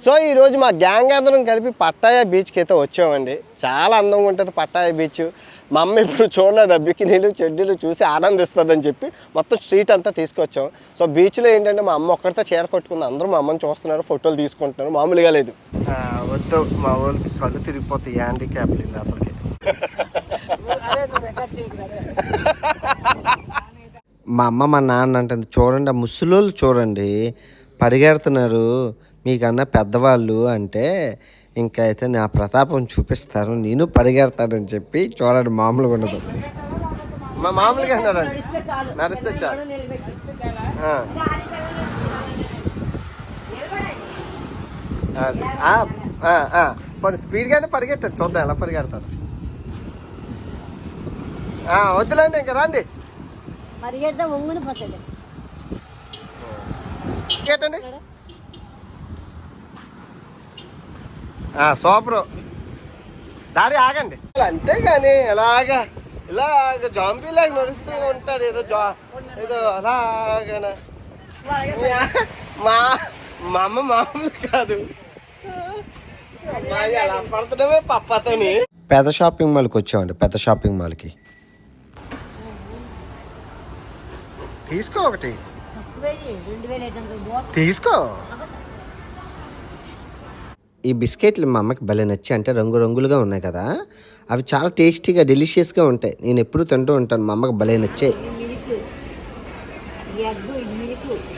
సో ఈరోజు మా గ్యాంగ్ అందరం కలిపి పట్టాయ బీచ్కి అయితే వచ్చామండి. చాలా అందంగా ఉంటుంది పట్టాయ బీచ్. మా అమ్మ ఇప్పుడు చూడలేదు, బికినీలు చెడ్డీలు చూసి ఆనందిస్తుందని చెప్పి మొత్తం స్ట్రీట్ అంతా తీసుకొచ్చాం. సో బీచ్లో ఏంటంటే మా అమ్మ ఒక్కడితో చీర కొట్టుకుంది. అందరూ మా అమ్మని చూస్తున్నారు, ఫోటోలు తీసుకుంటున్నారు. మామూలుగా లేదు. వద్దు మా వాళ్ళకి కళ్ళు తిరిగిపోతాయి, హ్యాండిక్యాప్ లేదు అసలుకి. మా అమ్మ మా నాన్న అంటుంది, చూడండి ఆ ముసలోళ్ళు చూడండి పరిగెడుతున్నారు, మీకన్నా పెద్దవాళ్ళు అంటే ఇంకా అయితే నా ప్రతాపం చూపిస్తాను, నేను పరిగెడతానని చెప్పి చూడండి. మామూలుగా ఉండదు. మా మామూలుగా అన్నారండి, నడిస్తే చాలు. కొన్ని స్పీడ్గానే పరిగెట్టారు, చూద్దాం ఎలా పరిగెడతారు. వద్దులేండి ఇంకా రండి. పరిగెడితే ఒంగుని పోతుంది. ఇంకేటండి సూపరు. దాడి ఆగండి. అంతేగాని ఇలాగా జాంబీలాగా నడుస్తూ ఉంటారు. ఏదో అలాగనా. మా అమ్మ మామూలు కాదు, అలా పడుతుండమే పప్పతోని. పెద్ద షాపింగ్ మాల్కి వచ్చామండి. పెద్ద షాపింగ్ మాల్కి తీసుకో, ఒకటి తీసుకో. ఈ బిస్కెట్లు మా అమ్మకి భలే నచ్చి, అంటే రంగురంగులుగా ఉన్నాయి కదా, అవి చాలా టేస్టీగా డెలిషియస్గా ఉంటాయి. నేను ఎప్పుడూ తింటూ ఉంటాను. మా అమ్మకి భలే నచ్చాయి.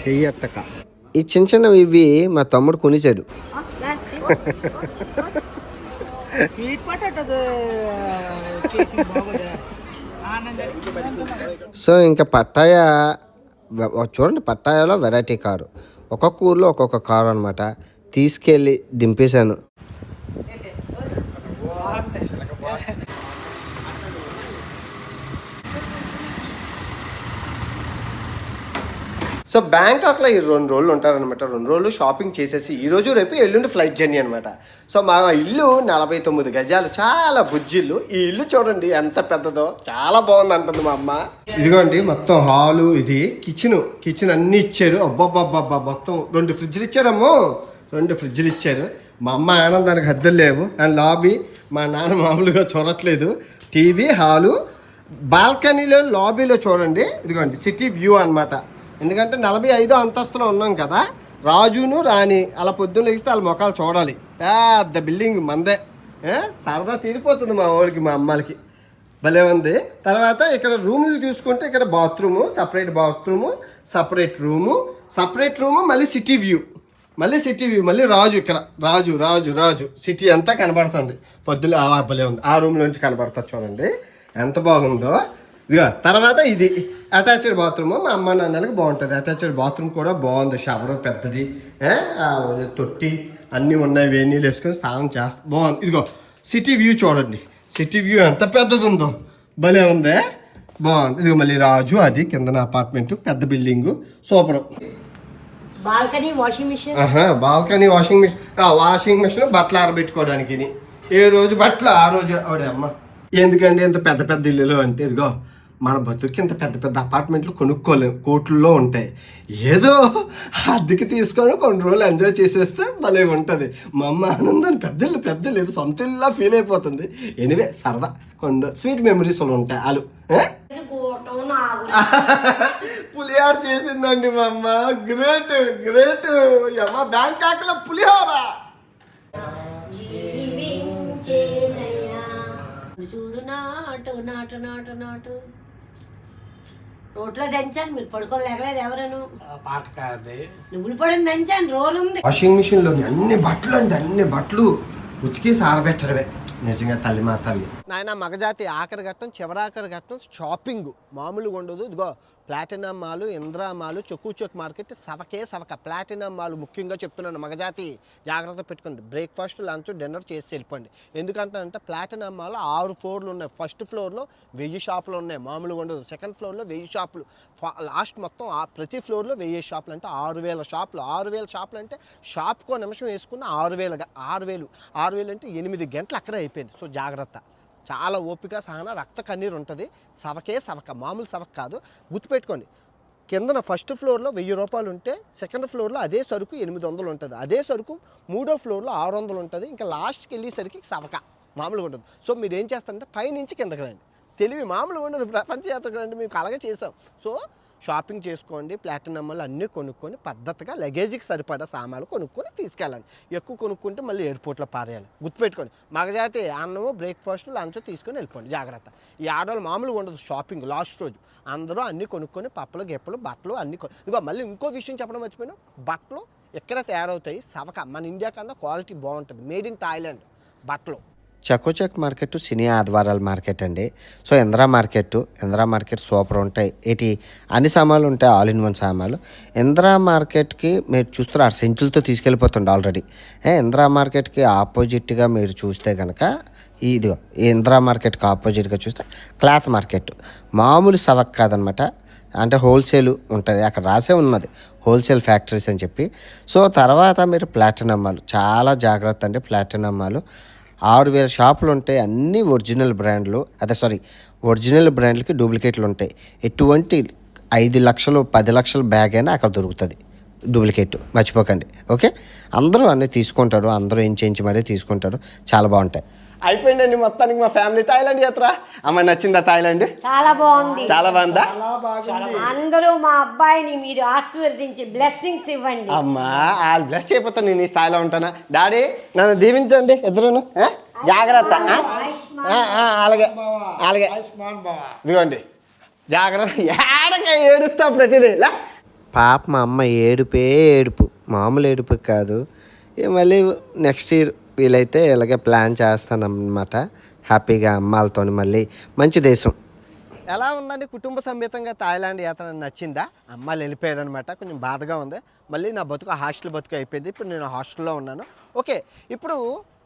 చెయ్యట్టక ఈ చిన్నవి ఇవి మా తమ్ముడు కొనిసాడు. స్వీట్ పొటాటో సో ఇంకా పట్టాయ చూడండి, పట్టాయలో వెరైటీ కారు, ఒక్కొక్క ఊర్లో ఒక్కొక్క కారు అనమాట. తీసుకెళ్ళి దింపేశాను. సో బ్యాంకాక్లో ఈ 2 రోజులు ఉంటారనమాట. 2 రోజులు షాపింగ్ చేసేసి ఈరోజు రేపు ఎల్లుండి ఫ్లైట్ జర్నీ అనమాట. సో మా ఇల్లు 49 గజాలు, చాలా బుజ్జిల్లు. ఈ ఇల్లు చూడండి ఎంత పెద్దదో, చాలా బాగుంది అంటుంది మా అమ్మ. ఇదిగోండి మొత్తం హాలు, ఇది కిచెన్ అన్నీ ఇచ్చారు. అబ్బాబ్బాబ్బా మొత్తం 2 ఫ్రిడ్జ్లు ఇచ్చారమ్మో, 2 ఫ్రిడ్జ్లు ఇచ్చారు. మా అమ్మ ఆనందానికి హద్దులు లేవు. అండ్ లాబీ మా నాన్న మామూలుగా చూడట్లేదు. టీవీ, హాలు, బాల్కనీలో, లాబీలో చూడండి. ఇదిగోండి సిటీ వ్యూ అనమాట. ఎందుకంటే 45వ అంతస్తులో ఉన్నాం కదా, రాజును రాణి అలా పొద్దున్న లెగిస్తే వాళ్ళ ముఖాలు చూడాలి. పెద్ద బిల్డింగ్ మందే. సరదా తీరిపోతుంది మా ఊరికి, మా అమ్మాలకి. భలే ఉంది. తర్వాత ఇక్కడ రూమ్లు చూసుకుంటే ఇక్కడ బాత్రూము, సపరేట్ రూము, మళ్ళీ సిటీ వ్యూ, మళ్ళీ రాజు, ఇక్కడ రాజు సిటీ అంతా కనబడుతుంది. పొద్దున భలే ఉంది. ఆ రూమ్లోంచి కనబడుతుంది చూడండి ఎంత బాగుందో. ఇదిగో తర్వాత ఇది అటాచ్డ్ బాత్రూమ్. మా అమ్మ నాన్నలకి బాగుంటుంది. అటాచ్డ్ బాత్రూమ్ కూడా బాగుంది. షవర్ పెద్దది, తొట్టి అన్నీ ఉన్నాయి. వేడి నీళ్ళు వేసుకొని స్నానం చేస్తా బాగుంది. ఇదిగో సిటీ వ్యూ చూడండి. సిటీ వ్యూ ఎంత పెద్దది ఉందో, భలే ఉంది, బాగుంది. ఇదిగో మళ్ళీ రాజు, అది కిందన అపార్ట్మెంట్, పెద్ద building, super. Balcony washing machine, balcony washing machine బట్టలు ఆరబెట్టుకోవడానికి. ఏ రోజు బట్టలు ఆ రోజు ఆవిడే అమ్మ. ఎందుకండి ఇంత పెద్ద పెద్ద ఇల్లులు అంటే, ఇదిగో మన బతుకి ఇంత పెద్ద పెద్ద అపార్ట్మెంట్లు కొనుక్కోలేము, కోట్లలో ఉంటాయి. ఏదో అద్దెకి తీసుకొని కొన్ని రోజులు ఎంజాయ్ చేసేస్తే భలే ఉంటుంది. మా అమ్మ ఆనందాన్ని పెద్ద ఇల్లు ఏదో సొంత ఇల్లులా ఫీల్ అయిపోతుంది. ఎనివే సరదా కొన్ని స్వీట్ మెమరీస్ ఉంటాయి. వాళ్ళు పులిహోర చేసిందండి మా అమ్మ. గ్రేట్ అమ్మ. బ్యాంకాక్లో పులిహోర. చూడు నాటు రోట్లో దంచాను, మీరు పడుకోలేగలేదు ఎవరను. పాట కాదు, నువ్వులు పడిన దంచాను, రోలు ఉంది. వాషింగ్ మిషన్లో అన్ని బట్టలు ఉతికేసి ఆరబెట్టడమే. నిజంగా తల్లి మా తల్లి. నాయన మగజాతి ఆఖరి ఘట్టం, చివరాఖరి ఘట్టం షాపింగ్ మామూలుగా ఉండదు. ఇదిగో ప్లాటినం మాలు, ఇంద్రా మాలు, చౌక్ మార్కెట్ సవక. ప్లాటినం మాలు ముఖ్యంగా చెప్తున్నాను మగజాతి, జాగ్రత్త పెట్టుకోండి. బ్రేక్ఫాస్ట్, లంచ్, డిన్నర్ చేసి వెళ్ళిపోండి. ఎందుకంటే ప్లాటినం మాలు 6 ఫ్లోర్లు ఉన్నాయి. ఫస్ట్ ఫ్లోర్లో 1000 షాపులు ఉన్నాయి, మామూలుగా ఉండదు. సెకండ్ ఫ్లోర్లో 1000 షాపులు, లాస్ట్ మొత్తం ప్రతి ఫ్లోర్లో 1000 షాపులు అంటే 6000 షాపులు. 6000 షాపులు అంటే షాప్కో నిమిషం వేసుకున్న 6000 అంటే 8 గంటలు అక్కడే అయిపోయింది. సో జాగ్రత్త, చాలా ఓపిక, సహన, రక్త కన్నీరు ఉంటుంది. సవక, మామూలు సవక కాదు. గుర్తుపెట్టుకోండి, కిందన ఫస్ట్ ఫ్లోర్లో 1000 రూపాయలు ఉంటే సెకండ్ ఫ్లోర్లో అదే సరుకు 800 ఉంటుంది. అదే సరుకు మూడో ఫ్లోర్లో 600 ఉంటుంది. ఇంకా లాస్ట్కి వెళ్ళేసరికి సవక, మామూలుగా ఉంటుంది. సో మీరు ఏం చేస్తారంటే పైనుంచి కిందకి రండి. తెలివి మామూలుగా ఉండదు. ప్రపంచ యాత్రకు రండి, మీకు అలాగే చేసాం. సో షాపింగ్ చేసుకోండి, ప్లాటినమ్లు అన్నీ కొనుక్కొని పద్ధతిగా లగేజ్కి సరిపడా సామాన్లు కొనుక్కొని తీసుకెళ్ళండి. ఎక్కువ కొనుక్కుంటే మళ్ళీ ఎయిర్పోర్ట్లో పారేయాలి. గుర్తుపెట్టుకోండి మగజాతి, అన్నము, బ్రేక్ఫాస్ట్, లంచ్ తీసుకొని వెళ్ళిపోండి. జాగ్రత్త. ఈ ఆడవాళ్ళు మామూలుగా ఉండదు. షాపింగ్ లాస్ట్ రోజు అందరూ అన్నీ కొనుక్కొని పప్పులు, గెప్పలు, బట్టలు అన్నీ ఇదిగో మళ్ళీ ఇంకో విషయం చెప్పడం మర్చిపోయినా, బట్టలు ఎక్కడ తయారవుతాయి సవక. మన ఇండియా కన్నా క్వాలిటీ బాగుంటుంది. మేడ్ ఇన్ థాయిలాండ్ బట్టలు. చకోచక్ మార్కెట్ సినీ ఆదివారాల మార్కెట్ అండి. సో ఇంద్రా మార్కెట్ సూపర్ ఉంటాయి. అన్ని సామాన్లు ఉంటాయి, ఆల్ ఇన్ వన్ సామాన్లు. ఇంద్రా మార్కెట్కి మీరు చూస్తారు సెంచులతో తీసుకెళ్ళిపోతుంది ఆల్రెడీ. ఇంద్రా మార్కెట్కి ఆపోజిట్గా మీరు చూస్తే కనుక ఇదిగో ఇంద్రా మార్కెట్కి ఆపోజిట్గా చూస్తే క్లాత్ మార్కెట్, మామూలు సవక్ కాదనమాట. అంటే హోల్సేల్ ఉంటుంది, అక్కడ రాసే ఉన్నది హోల్సేల్ ఫ్యాక్టరీస్ అని చెప్పి. సో తర్వాత మీరు ప్లాటినం మాల్, చాలా జాగ్రత్త అండి. ప్లాటినం మాల్ 6000 షాపులు ఉంటాయి, అన్నీ ఒరిజినల్ బ్రాండ్లకి డూప్లికేట్లు ఉంటాయి. ఎటువంటి 5 లక్షలు 10 లక్షల బ్యాగ్ అయినా అక్కడ దొరుకుతుంది డూప్లికేట్, మర్చిపోకండి. ఓకే, అందరూ అన్నీ తీసుకుంటారు, అందరూ ఎంచి మరీ తీసుకుంటారు, చాలా బాగుంటాయి. అయిపోయిందండి మొత్తానికి మా ఫ్యామిలీ థాయిలాండ్ యాత్ర. అమ్మ నచ్చిందా థాయిలాండ్? చాలా బాగుంది. చాలా బాగుందా? అందరూ మా అబ్బాయిని మీరు ఆశీర్వదించి బ్లెస్సింగ్స్ ఇవ్వండి. అమ్మా వాళ్ళు బ్లెస్ చేయకపోతే నేను ఈ స్థాయిలో ఉంటానా? డాడీ నన్ను దీవించండి ఇద్దరును. జాగ్రత్త. అలాగే ఇదిగోండి జాగ్రత్త. ఏడుస్తా ప్రతిదీ. పాప మా అమ్మ ఏడుపు, మామూలు ఏడుపు కాదు. మళ్ళీ నెక్స్ట్ ఇయర్ వీలైతే ఇలాగే ప్లాన్ చేస్తానన్నమాట. హ్యాపీగా అమ్మాలతో మళ్ళీ మంచి దేశం. ఎలా ఉందండి కుటుంబ సమేతంగా థాయిలాండ్ యాత్ర? నచ్చిందా? అమ్మాయిలు వెళ్ళిపోయారు అనమాట, కొంచెం బాధగా ఉంది. మళ్ళీ నా హాస్టల్ బతుకు అయిపోయింది. ఇప్పుడు నేను హాస్టల్లో ఉన్నాను. ఓకే, ఇప్పుడు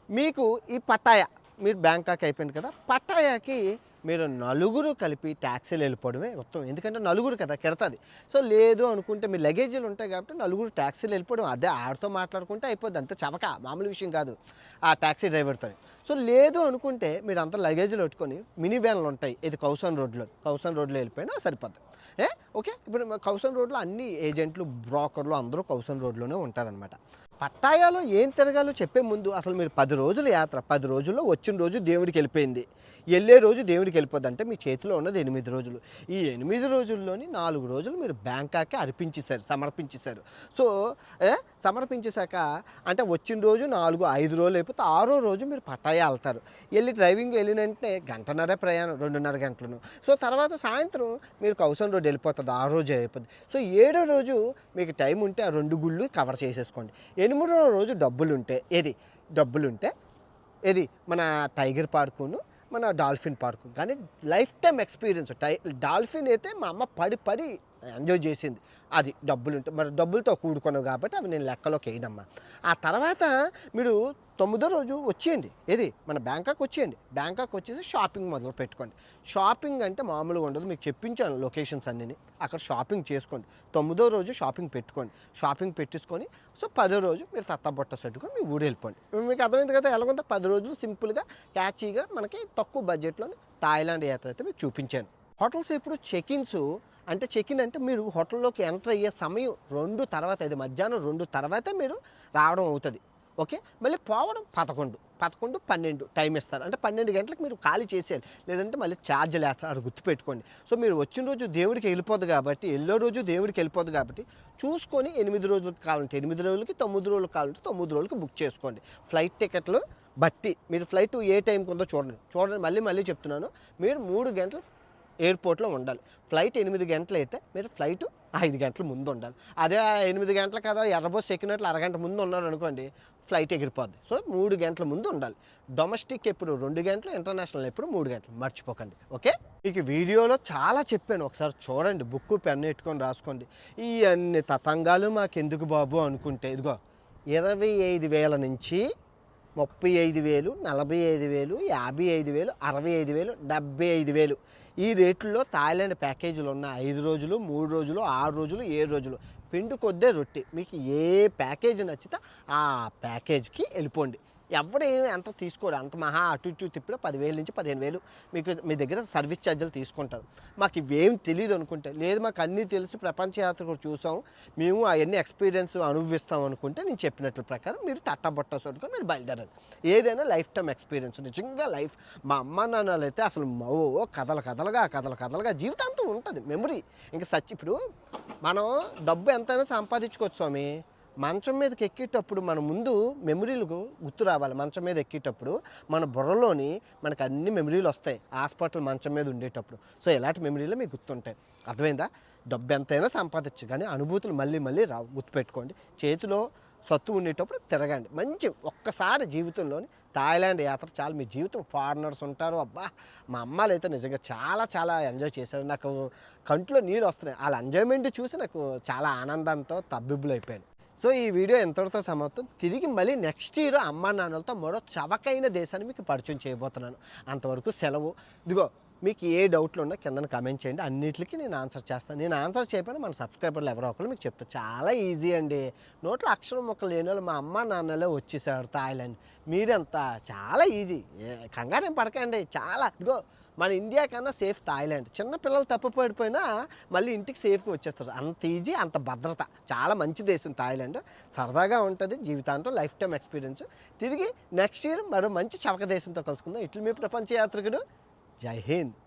మీకు ఈ పట్టాయా, మీరు బ్యాంకాక్ అయిపోయింది కదా, పట్టాయాకి మీరు నలుగురు కలిపి ట్యాక్సీలు వెళ్ళిపోవడమే మొత్తం. ఎందుకంటే నలుగురు కదా కెడతాది. సో లేదు అనుకుంటే మీ లగేజీలు ఉంటాయి కాబట్టి నలుగురు ట్యాక్సీలు వెళ్ళిపోవడం, అదే ఆడితో మాట్లాడుకుంటే అయిపోద్ది. అంత చవక, మామూలు విషయం కాదు ఆ ట్యాక్సీ డ్రైవర్తో. సో లేదు అనుకుంటే మీరు అంతా లగేజీలు పెట్టుకొని మినీ వ్యాన్లు ఉంటాయి, ఇది కౌసన్ రోడ్లో వెళ్ళిపోయినా సరిపోద్ది. ఓకే, ఇప్పుడు కౌసన్ రోడ్లో అన్ని ఏజెంట్లు, బ్రోకర్లు అందరూ కౌసన్ రోడ్లోనే ఉంటారనమాట. పట్టాయాలో ఏం తిరగాలో చెప్పే ముందు అసలు మీరు 10 రోజుల యాత్ర, 10 రోజుల్లో వచ్చిన రోజు దేవుడికి వెళ్ళిపోయింది, వెళ్ళే రోజు దేవుడికి వెళ్ళిపోద్ది. అంటే మీ చేతిలో ఉన్నది 8 రోజులు. ఈ 8 రోజుల్లోని 4 రోజులు మీరు బ్యాంకాక్కి సమర్పించేశారు. సో సమర్పించేశాక అంటే వచ్చిన రోజు 5 రోజులు అయిపోతే 6వ రోజు మీరు పట్టాయా వెళ్తారు. డ్రైవింగ్ వెళ్ళిన వెంటనే గంటన్నర ప్రయాణం, 2.5 గంటలను. సో తర్వాత సాయంత్రం మీరు కౌసన్ రోడ్ వెళ్ళిపోతుంది, 6 రోజు అయిపోతుంది. సో 7వ రోజు మీకు టైం ఉంటే ఆ 2 గుళ్ళు కవర్ చేసేసుకోండి. 8వ రోజు డబ్బులుంటే మన టైగర్ పార్కును, మన డాల్ఫిన్ పార్కు. కానీ లైఫ్ టైం ఎక్స్పీరియన్స్. డాల్ఫిన్ అయితే మా అమ్మ పడి ఎంజాయ్ చేసింది. అది డబ్బులుంటే, మరి డబ్బులతో కూడుకున్నావు కాబట్టి అవి నేను లెక్కలోకి వేయనమ్మా. ఆ తర్వాత మీరు 9వ రోజు వచ్చేయండి, మన బ్యాంకాక్ వచ్చేయండి. బ్యాంకాక్ వచ్చేసి షాపింగ్ మొదలు పెట్టుకోండి. షాపింగ్ అంటే మామూలుగా ఉండదు, మీకు చెప్పించాను లొకేషన్స్ అన్నీ. అక్కడ షాపింగ్ చేసుకోండి. 9వ రోజు షాపింగ్ పెట్టుకోండి. షాపింగ్ పెట్టేసుకొని సో 10వ రోజు మీరు తత్తబొట్ట సర్దుకొని మీ ఊరు వెళ్ళిపోండి. మీకు అర్థమైంది కదా ఎలాగుందో. 10 రోజులు సింపుల్గా క్యాచీగా మనకి తక్కువ బడ్జెట్లోని థాయిలాండ్ యాత్ర అయితే మీకు చూపించాను. హోటల్స్ ఇప్పుడు చెక్ ఇన్ అంటే మీరు హోటల్లోకి ఎంటర్ అయ్యే సమయం 2 తర్వాత, ఇది మధ్యాహ్నం 2 తర్వాత మీరు రావడం అవుతుంది. ఓకే, మళ్ళీ పోవడం 11, 12 టైం ఇస్తారు. అంటే 12 గంటలకు మీరు ఖాళీ చేసేయాలి, లేదంటే మళ్ళీ ఛార్జీలు వేస్తారు. అది గుర్తుపెట్టుకోండి. సో మీరు వచ్చిన రోజు దేవుడికి వెళ్ళిపోద్ది కాబట్టి, ఎల్లో రోజు దేవుడికి వెళ్ళిపోద్ది కాబట్టి చూసుకొని 8 రోజులకు కావాలంటే 8 రోజులకి, 9 రోజులకు కావాలంటే 9 రోజులకి బుక్ చేసుకోండి. ఫ్లైట్ టికెట్లు బట్టి మీరు ఫ్లైట్ ఏ టైంకి ఉందో చూడండి. మళ్ళీ చెప్తున్నాను, మీరు 3 గంటలు ఎయిర్పోర్ట్లో ఉండాలి. ఫ్లైట్ 8 గంటలు అయితే మీరు ఫ్లైట్ 5 గంటల ముందు ఉండాలి. అదే 8 గంటలు కదా ఎర్రబోస్ ఎక్కినట్లు అరగంట ముందు ఉన్నారు అనుకోండి, ఫ్లైట్ ఎగిరిపోద్ది. సో 3 గంటల ముందు ఉండాలి. డొమెస్టిక్ ఎప్పుడు 2 గంటలు, ఇంటర్నేషనల్ ఎప్పుడు 3 గంటలు, మర్చిపోకండి. ఓకే, మీకు వీడియోలో చాలా చెప్పాను, ఒకసారి చూడండి, బుక్ పెన్ పెట్టుకొని రాసుకోండి. ఈ అన్ని తతంగాలు మాకెందుకు బాబు అనుకుంటే, ఇదిగో 25,000 నుంచి 35,000, 45,000, 55,000, 65,000, 75,000 ఈ రేట్లలో థాయిలాండ్ ప్యాకేజీలు ఉన్న 5 రోజులు, 3 రోజులు, 6 రోజులు, 7 రోజులు పిండి కొద్దే రొట్టె. మీకు ఏ ప్యాకేజీ నచ్చితే ఆ ప్యాకేజ్కి వెళ్ళిపోండి. ఎవడేమి ఎంత తీసుకోడు, అంత మహా అటు ఇటు తిప్పినా 10,000 నుంచి 15,000 మీకు మీ దగ్గర సర్వీస్ ఛార్జీలు తీసుకుంటారు. మాకు ఇవేం తెలియదు అనుకుంటే, లేదు మాకు అన్నీ తెలుసు, ప్రపంచ యాత్ర కూడా చూసాం, మేము అవన్నీ ఎక్స్పీరియన్స్ అనుభవిస్తాం అనుకుంటే నేను చెప్పినట్ల ప్రకారం మీరు తట్టబొట్ట సరుకొని మీరు బయలుదేరండి. ఏదైనా లైఫ్ టైం ఎక్స్పీరియన్స్, నిజంగా లైఫ్. మా అమ్మ నాన్నలు అయితే అసలు కథలుగా జీవితాంతం ఉంటుంది మెమరీ. ఇంకా ఇప్పుడు మనం డబ్బు ఎంతైనా సంపాదించుకోవచ్చు స్వామి. మంచం మీదకి ఎక్కేటప్పుడు మన ముందు మెమరీలు గుర్తు రావాలి. మంచం మీద ఎక్కేటప్పుడు మన బుర్రలోని మనకు అన్ని మెమరీలు వస్తాయి, హాస్పిటల్ మంచం మీద ఉండేటప్పుడు. సో ఇలాంటి మెమరీలు మీకు గుర్తుంటాయి. అర్థమైందా? డబ్బు ఎంతైనా సంపాదించు, కానీ అనుభూతులు మళ్ళీ రావు, గుర్తుపెట్టుకోండి. చేతిలో సత్తు ఉండేటప్పుడు తిరగండి. మంచి ఒక్కసారి జీవితంలోని థాయిలాండ్ యాత్ర చాలు. మీ జీవితం ఫారినర్స్ ఉంటారు, అబ్బా మా అమ్మాలు అయితే నిజంగా చాలా ఎంజాయ్ చేశారు. నాకు కంట్లో నీళ్ళు వస్తున్నాయి. వాళ్ళ ఎంజాయ్మెంట్ చూసి నాకు చాలా ఆనందంతో తబ్బిబ్బులు అయిపోయాను. సో ఈ వీడియో ఎంతటితో సమాప్తం. తిరిగి మళ్ళీ నెక్స్ట్ ఇయర్ అమ్మా నాన్నలతో మరో చవకైన దేశాన్ని మీకు పరిచయం చేయబోతున్నాను. అంతవరకు సెలవు. ఇదిగో మీకు ఏ డౌట్లు ఉన్నా కింద కామెంట్ చేయండి, అన్నిటికీ నేను ఆన్సర్ చేస్తాను. నేను ఆన్సర్ చేయకపోయినా మన సబ్స్క్రైబర్లు ఎవరో ఒకరు మీకు చెప్తాను. చాలా ఈజీ అండి. నోట్లో అక్షరం మొక్కలు లేని వాళ్ళు మా అమ్మ నాన్నలే వచ్చేసారు థాయిలాండ్. మీరంతా చాలా ఈజీ, కంగారేం పడకండి. చాలా ఇదిగో మన ఇండియా కన్నా సేఫ్ థాయిలాండ్. చిన్న పిల్లలు తప్పిపోయిపోయినా మళ్ళీ ఇంటికి సేఫ్గా వచ్చేస్తారు. అంత ఈజీ, అంత భద్రత. చాలా మంచి దేశం థాయిలాండ్. సరదాగా ఉంటుంది, జీవితాంతం లైఫ్ టైం ఎక్స్పీరియన్స్. తిరిగి నెక్స్ట్ ఇయర్ మరో మంచి చవక దేశంతో కలుసుకుందాం. ఇట్లు మీ ప్రపంచ యాత్రికుడు. జై హింద్.